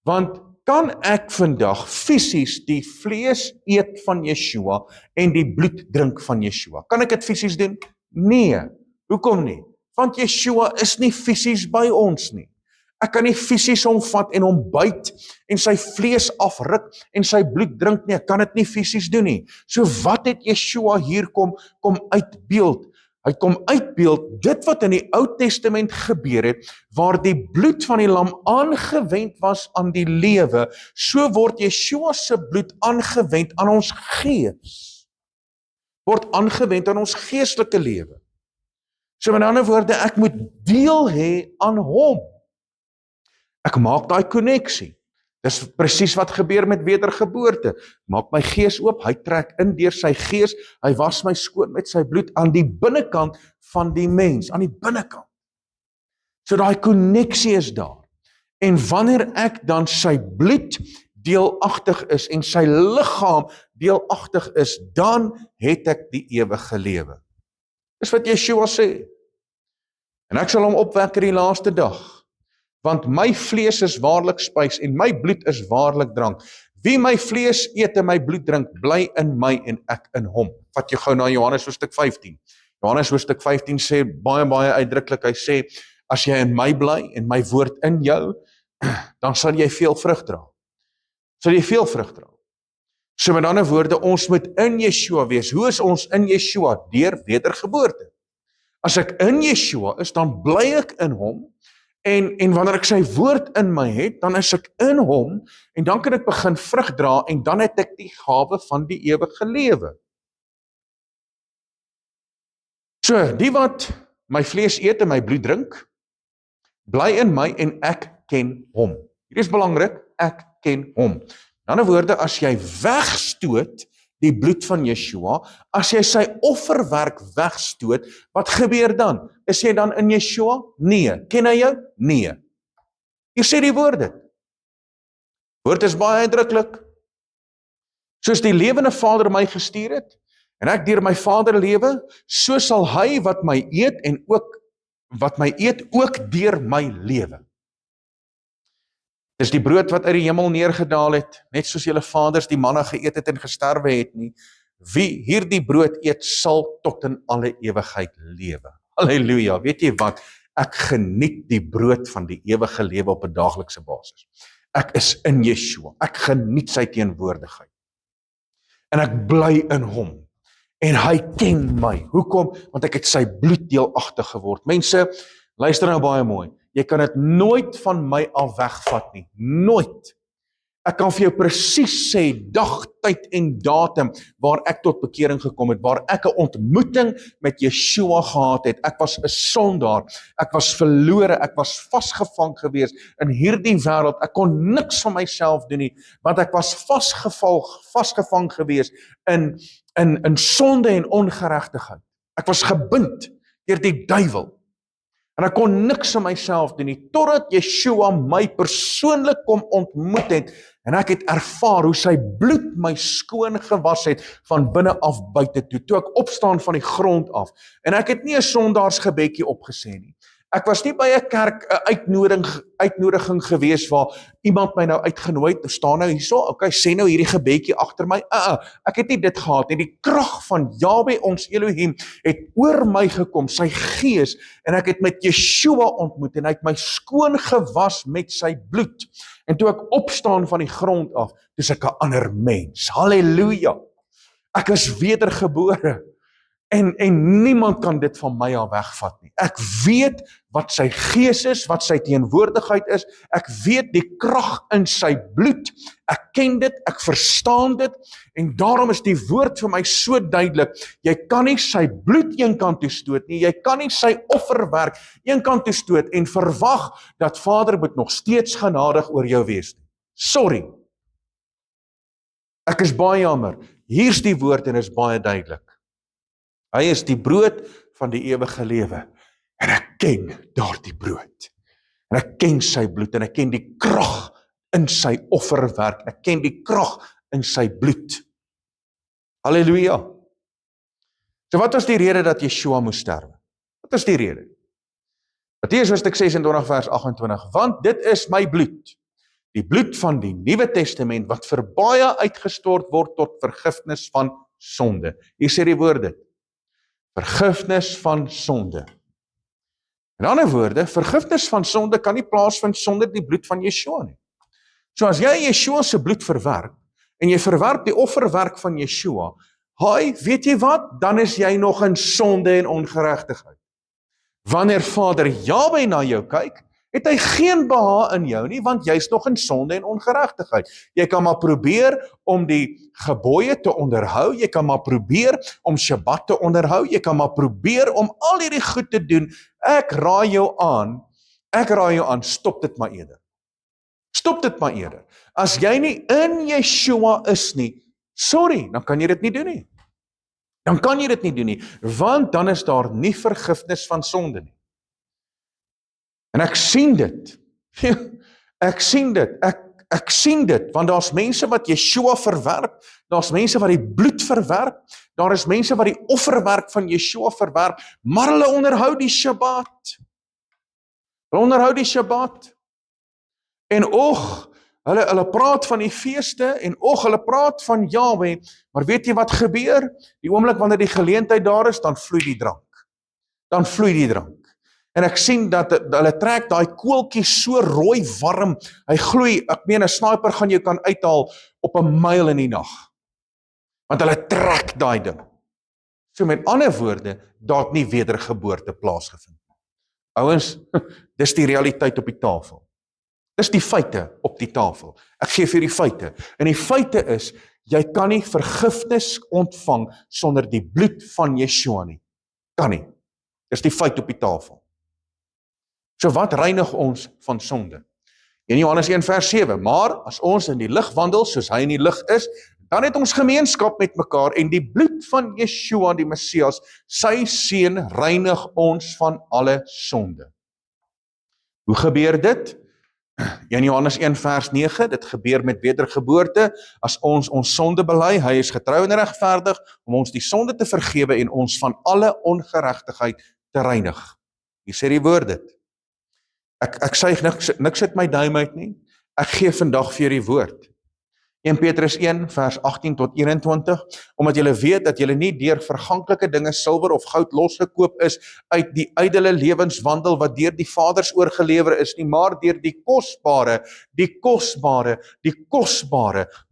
Want kan ek vandag fisies die vlees eet van Yeshua en die bloed drink van Yeshua? Kan ek dit fisies doen? Nee. Hoekom nie? Want Yeshua is nie fisies by ons nie. Ek kan nie fisies hom vat en hom byt en sy vlees afruk en sy bloed drink nie. Ek kan dit nie fisies doen nie. So wat het Yeshua hier kom uitbeeld? Hy kom uitbeeld dit wat in die Ou Testament gebeur het, waar die bloed van die lam aangewend was aan die lewe, so word Yeshua se bloed aangewend aan ons gees. Word aangewend aan ons geestelike lewe. So met ander woorde, ek moet deel hê aan hom. Ek maak daai koneksie. Dis presies wat gebeur met wedergeboorte. Maak my gees oop, hy trek in deur sy gees, hy was my skoon met sy bloed aan die binnekant van die mens, aan die binnekant. So daai koneksie is daar. En wanneer ek dan sy bloed deelagtig is en sy liggaam deelagtig is, dan het ek die ewige lewe. Dis wat Yeshua sê. En ek sal hom opwek in die laaste dag. Want my vlees is waarlik spys en my bloed is waarlik drank. Wie my vlees eet en my bloed drink, bly in my en ek in hom. Vat jy gou na Johannes hoofstuk 15. Johannes hoofstuk 15 sê baie uitdruklik, hy sê, as jy in my bly en my woord in jou, dan sal jy veel vrug dra. Sal jy veel vrug dra. So met ander woorde, ons moet in Yeshua wees. Hoe is ons in Yeshua? Deur wedergeboorte. As ek in Yeshua is, dan bly ek in hom. En wanneer ek sy woord in my het, dan is ek in hom, en dan kan ek begin vrug dra, en dan het ek die gawe van die ewige lewe. So, die wat my vlees eet en my bloed drink, bly in my en ek ken hom. Hier is belangrik, ek ken hom. In ander woorde, as jy wegstoot die bloed van Yeshua, as jy sy offerwerk wegstoot, wat gebeur dan? Is jy dan in Yeshua? Nee. Ken hy jou? Nee. Hier sê die woord dit. Woord is baie uitdruklik. Soos die lewende Vader my gestuur het, en ek deur my Vader lewe, so sal hy wat my eet en ook deur my lewe. Dis die brood wat uit die hemel neergedaal het, net soos julle vaders die manna geëet het en gesterwe het nie. Wie hierdie brood eet, sal tot in alle ewigheid lewe. Halleluja, weet jy wat? Ek geniet die brood van die ewige lewe op 'n daaglikse basis. Ek is in Yeshua, ek geniet sy teenwoordigheid. En ek bly in hom. En hy ken my. Hoekom? Want ek het sy bloed deelagtig geword. Mense, luister nou baie mooi. Jy kan dit nooit van my af wegvat nie. Nooit. Ek kan vir jou presies sê, dag, tyd en datum, waar ek tot bekering gekom het, waar ek 'n ontmoeting met Yeshua gehad het. Ek was 'n sondaar, ek was verlore, ek was vasgevang gewees in hierdie wêreld. Ek kon niks van myself doen nie, want ek was vasgevang gewees in sonde en ongeregtigheid. Ek was gebind deur die duiwel. En ek kon niks aan myself doen nie, totdat Yeshua my persoonlik kom ontmoet het, en ek het ervaar hoe sy bloed my skoon gewas het, van binne af buite toe ek opstaan van die grond af. En ek het nie 'n sondaarsgebedjie opgesê nie. Ek was nie by 'n kerk 'n uitnodiging gewees waar iemand my nou uitgenooi het, staan nou hierso, okay, sê nou hierdie gebedjie agter my. Ek het nie dit gehad nie. Die krag van Jahwe ons Elohim het oor my gekom, sy gees, en ek het met Yeshua ontmoet en hy het my skoon gewas met sy bloed. En toe ek opstaan van die grond af, dis ek 'n ander mens. Halleluja. Ek is wedergebore. En niemand kan dit van my af wegvat nie. Ek weet wat sy gees is, wat sy teenwoordigheid is. Ek weet die krag in sy bloed. Ek ken dit, ek verstaan dit. En daarom is die woord vir my so duidelik. Jy kan nie sy bloed een kant toe stoot nie. Jy kan nie sy offerwerk een kant toe stoot en verwag dat Vader moet nog steeds genadig oor jou wees nie. Sorry. Ek is baie jammer. Hier's die woord en is baie duidelik. Hy is die brood van die ewige lewe. En ek ken daardie brood. En ek ken sy bloed en ek ken die krag in sy offerwerk. Ek ken die krag in sy bloed. Halleluja. So wat was die rede dat Yeshua moes sterwe? Wat is die rede? Matteus hoofstuk 26 vers 28. Want dit is my bloed. Die bloed van die Nuwe Testament wat vir baie uitgestort word tot vergifnis van sonde. Hier sê die woord dit. Vergifnis van sonde. In ander woorde, vergifnis van sonde kan nie plaasvind sonder die bloed van Yeshua nie. So as jy Yeshua se bloed verwerp, en jy verwerp die offerwerk van Yeshua, weet jy wat? Dan is jy nog in sonde en ongeregtigheid. Wanneer Vader Jahwe na jou kyk, het hy geen behaag in jou nie, want jy's nog in sonde en ongeregtigheid. Jy kan maar probeer om die gebooie te onderhou, jy kan maar probeer om Shabbat te onderhou, jy kan maar probeer om al hierdie goed te doen. Ek raai jou aan, stop dit maar eerder. Stop dit maar eerder. As jy nie in Yeshua is nie, sorry, dan kan jy dit nie doen nie. Dan kan jy dit nie doen nie, want dan is daar nie vergifnis van sonde nie. En ek sien dit. Ek sien dit, want daar's mense wat Yeshua verwerp, daar's mense wat die bloed verwerp, daar is mense wat die offerwerk van Yeshua verwerp, maar hulle onderhou die Shabbat. Hulle onderhou die Shabbat. En hulle praat van die feeste, en hulle praat van Jahwe, maar weet jy wat gebeur? Die oomblik wanneer die geleentheid daar is, dan vloei die drank. En ek sien dat hulle trek daai koeltjie so rooi warm, hy gloei, ek meen 'n sniper gaan jou kan uithaal op 'n myl in die nag. Want hulle trek daai ding. So met ander woorde, daar het nie wedergeboorte plaasgevind. Ouens, dis die realiteit op die tafel. Dis die feite op die tafel. Ek gee vir die feite. En die feite is, jy kan nie vergifnis ontvang sonder die bloed van Yeshua nie. Kan nie. Dis die feit op die tafel. So wat reinig ons van sonde? In Johannes 1 vers 7, maar as ons in die lig wandel, soos hy in die lig is, dan het ons gemeenskap met mekaar, en die bloed van Yeshua, die Messias, sy seun, reinig ons van alle sonde. Hoe gebeur dit? In Johannes 1 vers 9, dit gebeur met wedergeboorte, as ons sonde bely, hy is getrou en regverdig, om ons die sonde te vergewe en ons van alle ongeregtigheid te reinig. Hier sê die woord dit. Ek sê niks uit my duim uit nie, ek gee vandag vir die woord. 1 Petrus 1 vers 18 tot 21, omdat julle weet dat julle nie deur verganklike dinge silwer of goud losgekoop is uit die ydelle lewenswandel wat deur die Vaders oorgelewer is nie, maar deur die kosbare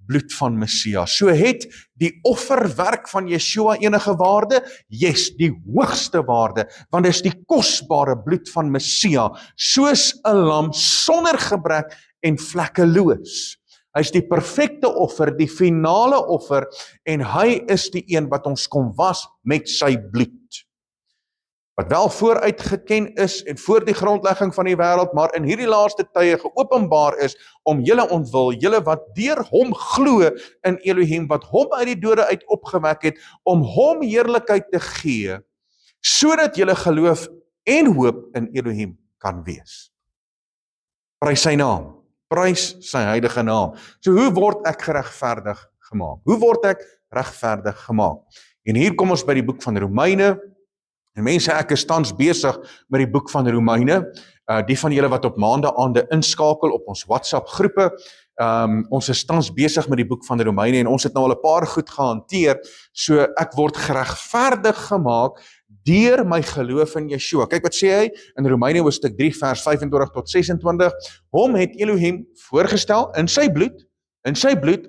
bloed van Messias. So het die offerwerk van Yeshua enige waarde? Yes, die hoogste waarde, want dit is die kosbare bloed van Messias, soos 'n lam sonder gebrek en vlekkeloos. Hy is die perfekte offer, die finale offer, en hy is die een wat ons kom was met sy bloed. Wat wel vooruit geken is en voor die grondlegging van die wêreld, maar in hierdie laaste tye geopenbaar is om julle ontwil, julle wat deur hom glo in Elohim, wat hom uit die dode uit opgewek het, om hom heerlikheid te gee, sodat julle geloof en hoop in Elohim kan wees. Prys sy naam. Prys sy heilige naam. So hoe word ek geregverdig gemaak? Hoe word ek regverdig gemaak? En hier kom ons by die boek van Romeine, En mense, ek is tans besig met die boek van Romeine. Die van julle wat op maandeaande inskakel op ons WhatsApp groepe, ons is tans besig met die boek van Romeine en ons het nou al 'n paar goed gehanteer, so ek word geregverdig gemaak deur my geloof in Yeshua. Kyk wat sê hy in Romeine hoofstuk 3 vers 25 tot 26. Hom het Elohim voorgestel in sy bloed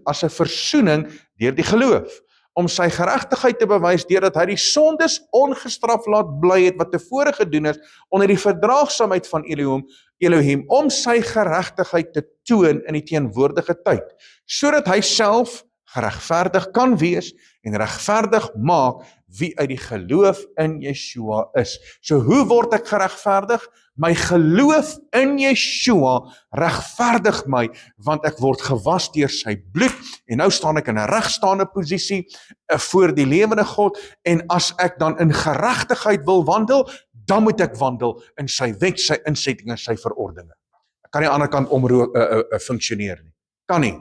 as 'n versoening deur die geloof, om sy geregtigheid te bewys deurdat hy die sondes ongestraf laat bly het wat tevore gedoen is onder die verdraagsaamheid van Elohim om sy geregtigheid te toon in die teenwoordige tyd, sodat hy self geregverdig kan wees en regverdig maak wie uit die geloof in Yeshua is. So hoe word ek geregverdig? My geloof in Yeshua regverdig my, want ek word gewas deur sy bloed, en nou staan ek in 'n regstaande posisie voor die lewende God, en as ek dan in geregtigheid wil wandel, dan moet ek wandel in sy wet, sy insettinge, sy verordeninge. Ek kan nie aan die ander kant funksioneer nie. Kan nie.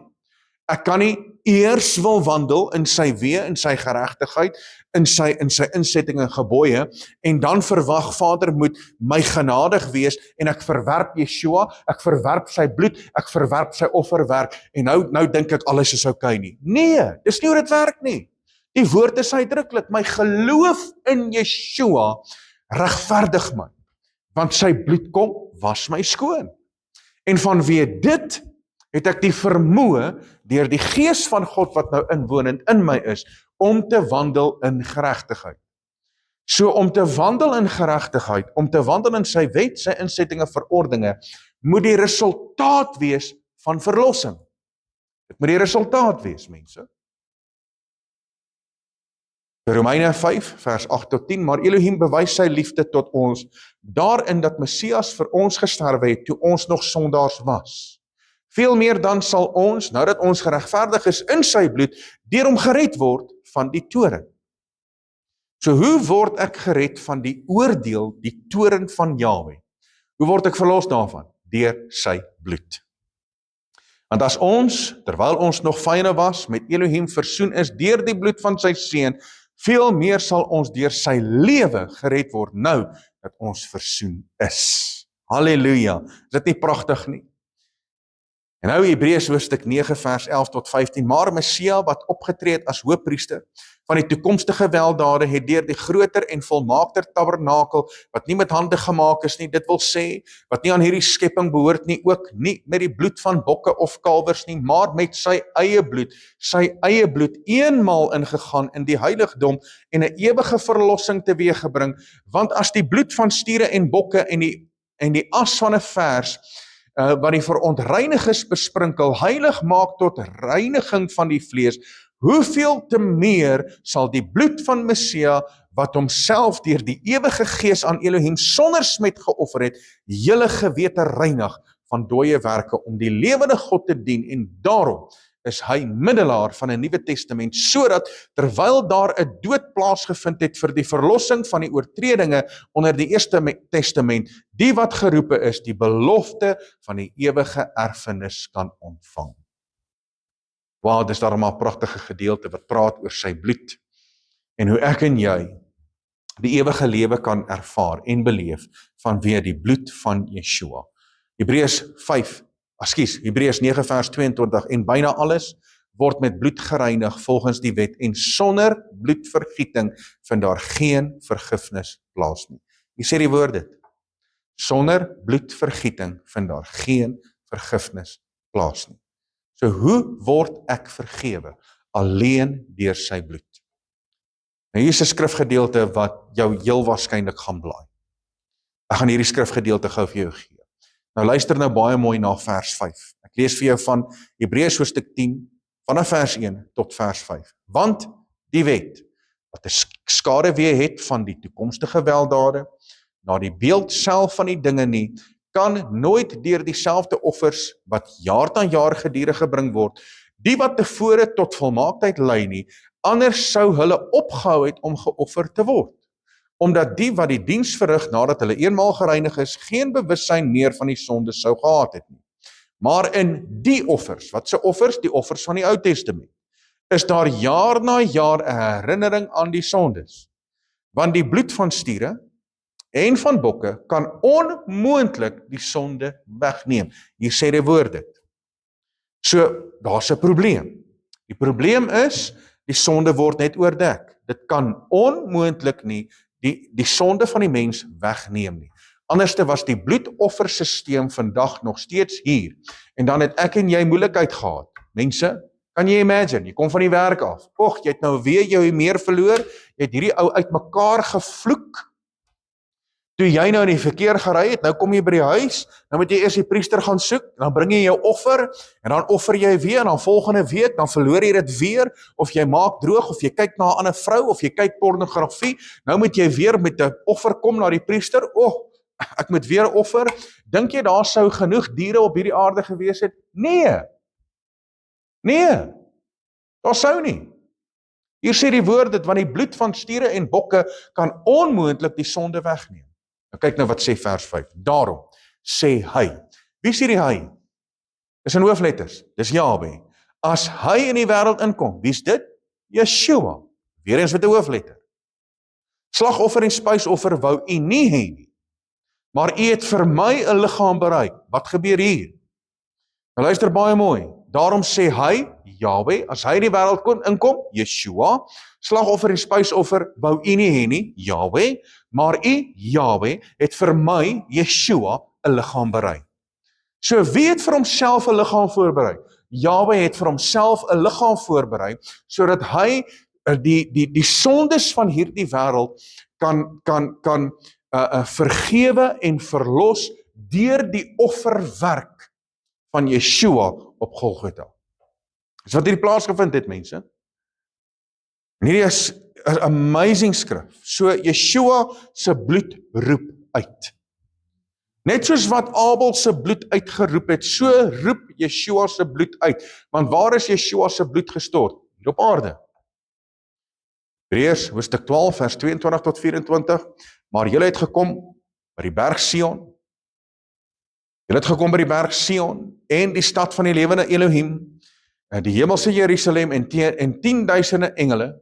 Ek kan nie eers wil wandel in sy weë, in sy geregtigheid, in sy insettinge en gebooie, en dan verwag Vader moet my genadig wees, en ek verwerp Yeshua, ek verwerp sy bloed, ek verwerp sy offerwerk, en nou dink ek alles is okay nie. Nee, dis nie hoe dit werk nie. Die woord is uitdruklik, my geloof in Yeshua regverdig my, want sy bloed kom, was my skoon. En vanweë dit het ek die vermoë, deur die Gees van God wat nou inwonend in my is, om te wandel in geregtigheid. So om te wandel in geregtigheid, om te wandel in sy wet, sy insettinge, verordeninge, moet die resultaat wees van verlossing. Dit moet die resultaat wees, mense. Romeine 5 vers 8 tot 10, maar Elohim bewys sy liefde tot ons daarin dat Messias vir ons gesterwe het toe ons nog sondaars was. Veel meer dan sal ons, nou dat ons geregverdig is in sy bloed, deur hom gered word van die toorn. So hoe word ek gered van die oordeel, die toorn van Jahwe? Hoe word ek verlos daarvan? Deur sy bloed. Want as ons, terwyl ons nog vyande was, met Elohim versoen is deur die bloed van sy seun, veel meer sal ons deur sy lewe gered word, nou dat ons versoen is. Halleluja, is dit nie pragtig nie? En nou Hebreërs hoofstuk 9 vers 11 tot 15, maar Messia wat opgetree het as hoëpriester van die toekomstige weldade het deur die groter en volmaakter tabernakel wat nie met hande gemaak is nie, dit wil sê wat nie aan hierdie skepping behoort nie, ook nie met die bloed van bokke of kalwers nie, maar met sy eie bloed eenmaal ingegaan in die heiligdom en 'n ewige verlossing teweeggebring, want as die bloed van stiere en bokke en die as van 'n vers wat die verontreiniges besprinkel, heilig maak tot reiniging van die vlees, hoeveel te meer sal die bloed van Messia, wat homself deur die ewige Gees aan Elohim sonder smet geoffer het, julle gewete reinig van dooie werke om die lewende God te dien, en daarom is hy middelaar van 'n Nuwe Testament, sodat terwyl daar 'n dood plaasgevind het vir die verlossing van die oortredinge onder die Eerste Testament, die wat geroepe is, die belofte van die ewige erfenis kan ontvang. Wow, dis daarom 'n pragtige gedeelte wat praat oor sy bloed, en hoe ek en jy die ewige lewe kan ervaar en beleef vanweë die bloed van Yeshua. Hebreërs 9 vers 22, en byna alles word met bloed gereinig volgens die wet, en sonder bloedvergieting vind daar geen vergifnis plaas nie. Hier sê die woord dit. Sonder bloedvergieting vind daar geen vergifnis plaas nie. So hoe word ek vergewe? Alleen deur sy bloed. Nou hier is 'n skrifgedeelte wat jou heel waarskynlik gaan blaai. Ek gaan hierdie skrifgedeelte gou vir jou gee. Nou luister nou baie mooi na vers 5. Ek lees vir jou van Hebreërs hoofstuk 10, vanaf vers 1 tot vers 5. Want die wet, wat 'n skaduwee het van die toekomstige weldade, na die beeld self van die dinge nie, kan nooit deur dieselfde offers wat jaar na jaar gedurig gebring word, die wat tevore tot volmaaktheid lei nie, anders sou hulle opgehou het om geoffer te word. Omdat die wat die diens verrig nadat hulle eenmaal gereinig is, geen bewussyn meer van die sonde sou gehad het nie. Maar in die offers, wat se offers? Die offers van die Ou Testament, is daar jaar na jaar 'n herinnering aan die sondes. Want die bloed van stiere en van bokke kan onmoontlik die sonde wegneem. Hier sê die woord dit. So, daar's 'n probleem. Die probleem is, die sonde word net oordek. Dit kan onmoontlik nie die sonde van die mens wegneem nie. Anderste was die bloedoffersisteem vandag nog steeds hier. En dan het ek en jy moeilikheid gehad. Mense, kan jy imagine, jy kom van die werk af. Och, jy het nou weer jou meer verloor. Jy het hierdie ou uitmekaar gevloek. Toe jy nou in die verkeer gery het, nou kom jy by die huis, nou moet jy eers die priester gaan soek, dan bring jy jou offer, en dan offer jy weer, en dan volgende week, dan verloor jy dit weer, of jy maak droog, of jy kyk na 'n ander vrou, of jy kyk pornografie, nou moet jy weer met 'n offer kom na die priester. Ek moet weer offer. Dink jy daar sou genoeg diere op hierdie aarde gewees het? Nee, daar sou nie. Hier sê die woord dit, want die bloed van stiere en bokke kan onmoontlik die sonde wegneem. Nou kyk nou wat sê vers 5. Daarom sê hy. Wie sê die hy? Dis in hoofletters. Dis Jahwe. As hy in die wêreld inkom, wie's dit? Yeshua. Weer eens met 'n hoofletter. Slagoffer en spysoffer wou u nie hê nie. Maar u het vir my 'n liggaam berei. Wat gebeur hier? Nou luister baie mooi. Daarom sê hy, Jahwe, as hy in die wêreld inkom, Yeshua, slagoffer en spysoffer wou u nie hê nie, Jahwe, maar u, Jahwe, het vir my, Yeshua, 'n liggaam berei. So wie het vir homself 'n liggaam voorberei? Jahwe het vir homself 'n liggaam voorberei, sodat hy die sondes van hierdie wêreld kan vergewe en verlos deur die offerwerk van Yeshua op Golgotha. Dis wat hierdie plaasgevind het, mense. En hierdie is 'n amazing skrif. So Yeshua se bloed roep uit. Net soos wat Abel se bloed uitgeroep het, so roep Yeshua se bloed uit. Want waar is Yeshua se bloed gestort? Hier op aarde. Hebreërs hoofstuk 12 vers 22 tot 24. Maar julle het gekom by die berg Sion. Julle het gekom by die berg Sion en die stad van die lewende Elohim, die hemelse Jerusalem en 10.000 engele,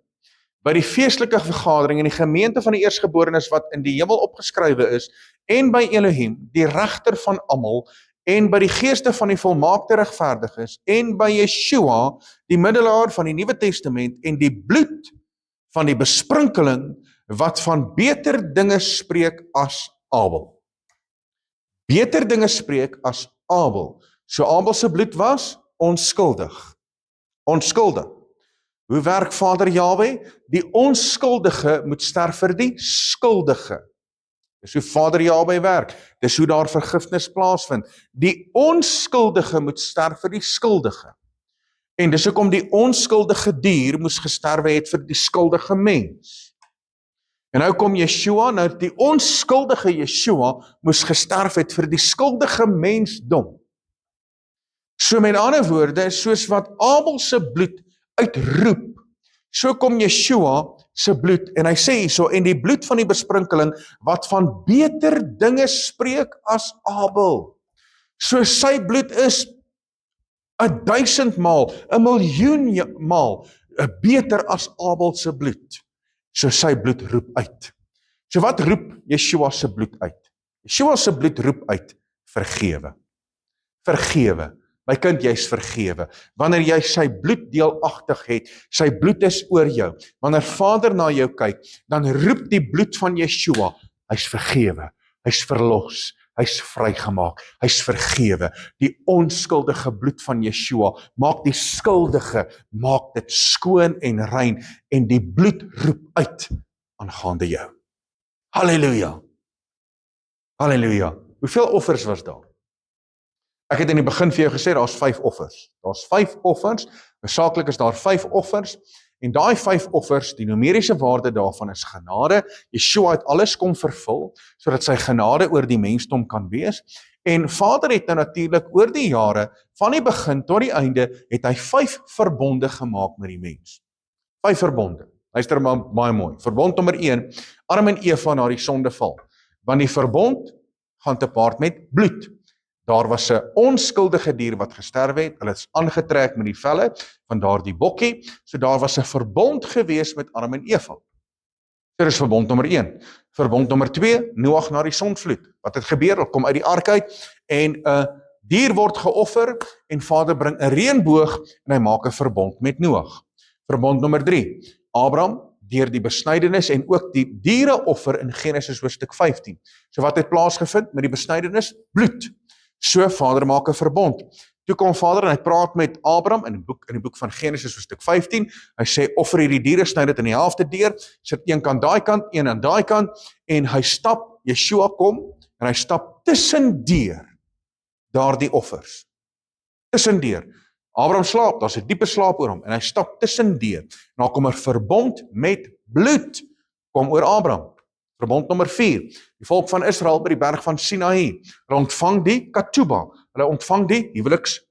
by die feestelike vergadering en die gemeente van die eersgeborenes wat in die hemel opgeskrywe is, en by Elohim, die regter van almal, en by die geeste van die volmaakte regverdiges, en by Yeshua, die middelaar van die Nuwe Testament, en die bloed van die besprinkeling, wat van beter dinge spreek as Abel. Beter dinge spreek as Abel. So Abel se bloed was onskuldig. Ontskuldig. Hoe werk Vader Jahwe? Die onskuldige moet sterf vir die skuldige. Dis hoe Vader Jahwe werk. Dis hoe daar vergifnis plaasvind. Die onskuldige moet sterf vir die skuldige. En dis hoekom die onskuldige dier moes gesterwe het vir die skuldige mens. En nou kom Yeshua, nou die onskuldige Yeshua moes gesterf het vir die skuldige mensdom. So met ander woorde, soos wat Abel se bloed uitroep, so kom Yeshua se bloed, en hy sê hierso, en die bloed van die besprinkeling, wat van beter dinge spreek as Abel. So sy bloed is 1000 maal, 1 miljoen maal, beter as Abel se bloed. So sy bloed roep uit. So wat roep Yeshua se bloed uit? Yeshua se bloed roep uit, vergewe. Vergewe. My kind, jy's vergewe. Wanneer jy sy bloed deelagtig het, sy bloed is oor jou. Wanneer Vader na jou kyk, dan roep die bloed van Yeshua, hy's vergewe, hy's verlos, hy's vrygemaak, hy's vergewe. Die onskuldige bloed van Yeshua maak die skuldige, maak dit skoon en rein, en die bloed roep uit aangaande jou. Halleluja. Halleluja. Hoeveel offers was daar? Ek het in die begin vir jou gesê, daar's 5 offers. Daar's 5 offers, saaklik is daar 5 offers, en daai 5 offers, die numeriese waarde daarvan is genade. Yeshua het alles kom vervul, sodat sy genade oor die mensdom kan wees, en Vader het nou natuurlik oor die jare, van die begin tot die einde, het hy 5 verbonde gemaak met die mens. 5 verbonde. Luister maar baie mooi. Verbond nommer 1, Adam en Eva na die sondeval. Want die verbond gaan te paard met bloed. Daar was 'n onskuldige dier wat gesterf het, hulle is aangetrek met die velle van daardie bokkie, so daar was 'n verbond gewees met Adam en Eva. Dit is verbond nommer 1. Verbond nommer 2, Noag na die sondvloed. Wat het gebeur? Hulle kom uit die ark uit en 'n dier word geoffer en Vader bring 'n reënboog en hy maak 'n verbond met Noag. Verbond nommer 3, Abraham deur die besnydenis en ook die diereoffer in Genesis hoofstuk 15. So wat het plaasgevind met die besnydenis? Bloed. So Vader maak 'n verbond. Toe kom Vader en hy praat met Abraham in die boek van Genesis hoofstuk 15. Hy sê offer hierdie diere, sny dit in die helfte deur, sit een kant daai kant, een aan daai kant en hy stap, Yeshua kom en hy stap tussendeur daardie offers. Tussendeur. Abraham slaap, daar's 'n diepe slaap oor hom en hy stap tussendeur. En daar kom 'n verbond met bloed kom oor Abraham. Verbond nommer 4. Die volk van Israel by die berg van Sinaï. Hulle ontvang die Ketubah. Hulle ontvang die huweliks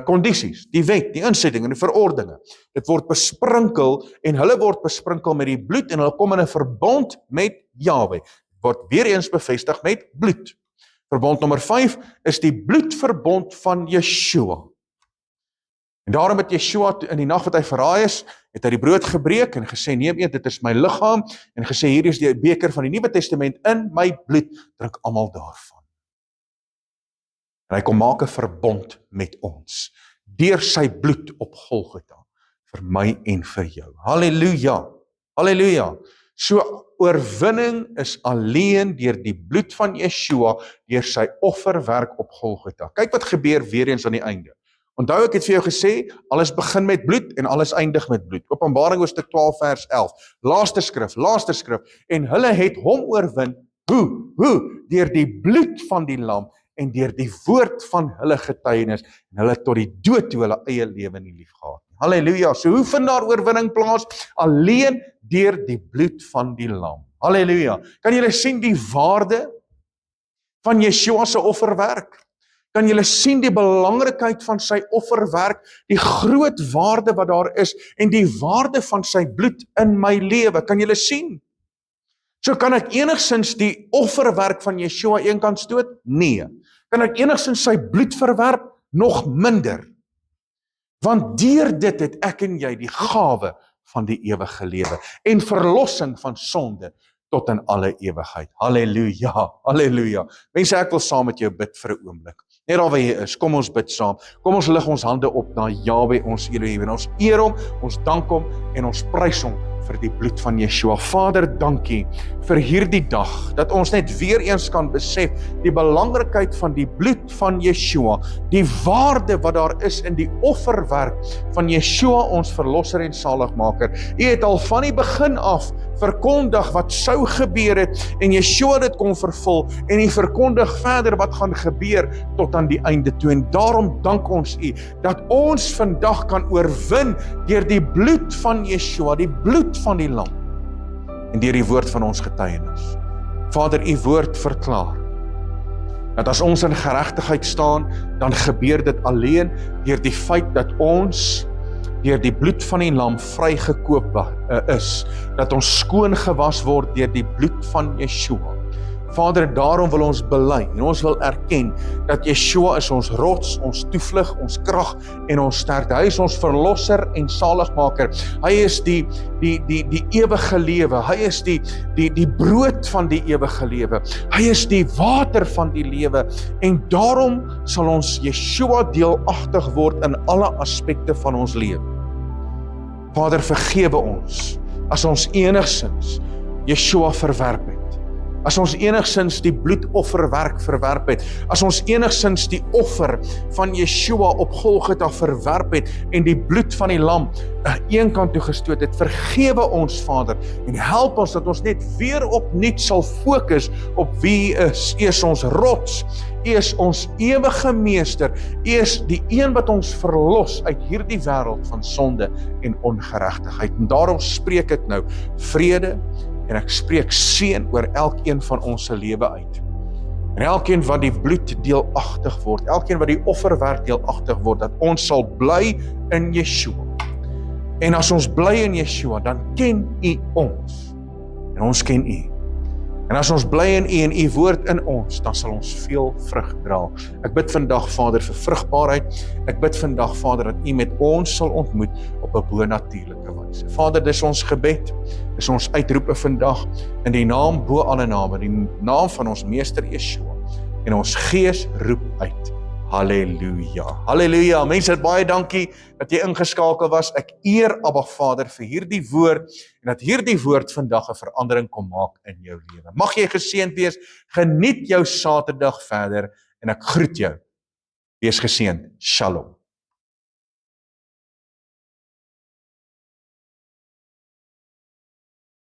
kondisies, die wet, die insetting en die verordeninge. Dit word besprinkel en hulle word besprinkel met die bloed en hulle kom in 'n verbond met Jahwe. Word weer eens bevestig met bloed. Verbond nommer 5 is die bloedverbond van Yeshua. En daarom het Yeshua in die nag wat hy verraai is, het hy die brood gebreek en gesê, neem eet, dit is my liggaam, en gesê, hier is die beker van die Nuwe Testament in my bloed, drink almal daarvan. En hy kom maak 'n verbond met ons, deur sy bloed op Golgotha, vir my en vir jou. Halleluja, halleluja. So oorwinning is alleen deur die bloed van Yeshua, deur sy offerwerk op Golgotha. Kyk wat gebeur weer eens aan die einde. Onthou ek het vir jou gesê, alles begin met bloed en alles eindig met bloed. Openbaring hoofstuk 12 vers 11. Laaste skrif, en hulle het hom oorwin. Hoe? Deur die bloed van die lam en deur die woord van hulle getuienis en hulle tot die dood toe hulle eie lewe nie lief gehad nie. Halleluja. So hoe vind daar oorwinning plaas? Alleen deur die bloed van die lam. Halleluja. Kan julle sien die waarde van Yeshua se offerwerk? Kan julle sien die belangrikheid van sy offerwerk, die groot waarde wat daar is en die waarde van sy bloed in my lewe? Kan julle sien? So kan ek enigsins die offerwerk van Yeshua eenkant stoot? Nee. Kan ek enigsins sy bloed verwerp? Nog minder. Want deur dit het ek en jy die gawe van die ewige lewe en verlossing van sonde tot in alle ewigheid. Halleluja, halleluja. Mense, ek wil saam met jou bid vir 'n oomblik. Net daar waar jy is, kom ons bid saam. Kom ons lig ons hande op na Jahwe ons Elohim en ons eer hom, ons dank hom en ons prys hom vir die bloed van Yeshua. Vader, dankie vir hierdie dag, dat ons net weer eens kan besef die belangrikheid van die bloed van Yeshua, die waarde wat daar is in die offerwerk van Yeshua, ons verlosser en saligmaker. U het al van die begin af verkondig wat sou gebeur het en Yeshua dit kon vervul en u verkondig verder wat gaan gebeur tot aan die einde toe. En daarom dank ons u dat ons vandag kan oorwin deur die bloed van Yeshua, die bloed van die lam en deur die woord van ons getuienis. Vader, u woord verklaar dat as ons in geregtigheid staan, dan gebeur dit alleen deur die feit dat ons deur die bloed van die lam vrygekoop is, dat ons skoon gewas word deur die bloed van Yeshua. Vader, daarom wil ons bely en ons wil erken dat Yeshua is ons rots, ons toevlug, ons krag en ons sterkte. Hy is ons verlosser en saligmaker. Hy is die ewige lewe. Hy is die brood van die ewige lewe. Hy is die water van die lewe en daarom sal ons Yeshua deelagtig word in alle aspekte van ons lewe. Vader, vergewe ons as ons enigsins Yeshua verwerp het. As ons enigsins die bloedofferwerk verwerp het, as ons enigsins die offer van Yeshua op Golgotha verwerp het en die bloed van die lam een kant toe gestoot het, vergewe ons, Vader, en help ons dat ons net weer opnuut sal fokus op wie U is. U is ons rots, U is ons ewige meester, U is die een wat ons verlos uit hierdie wêreld van sonde en ongeregtigheid. En daarom spreek ek nou vrede en ek spreek seën oor elkeen van ons se lewe uit. En elkeen wat die bloed deelagtig word, elkeen wat die offerwerk deelagtig word, dat ons sal bly in Yeshua. En as ons bly in Yeshua, dan ken U ons. En ons ken U. En as ons bly in U en U woord in ons, dan sal ons veel vrug dra. Ek bid vandag, Vader, vir vrugbaarheid. Ek bid vandag, Vader, dat U met ons sal ontmoet op 'n bonatuurlike wyse. Vader, dis ons gebed, dis ons uitroepe vandag, in die naam bo alle name, die naam van ons Meester Yeshua. En ons gees roep uit. Halleluja. Halleluja. Mense, baie dankie dat jy ingeskakel was. Ek eer Abba Vader vir hierdie woord en dat hierdie woord vandag 'n verandering kom maak in jou lewe. Mag jy geseënd wees. Geniet jou Saterdag verder en ek groet jou. Wees geseënd. Shalom.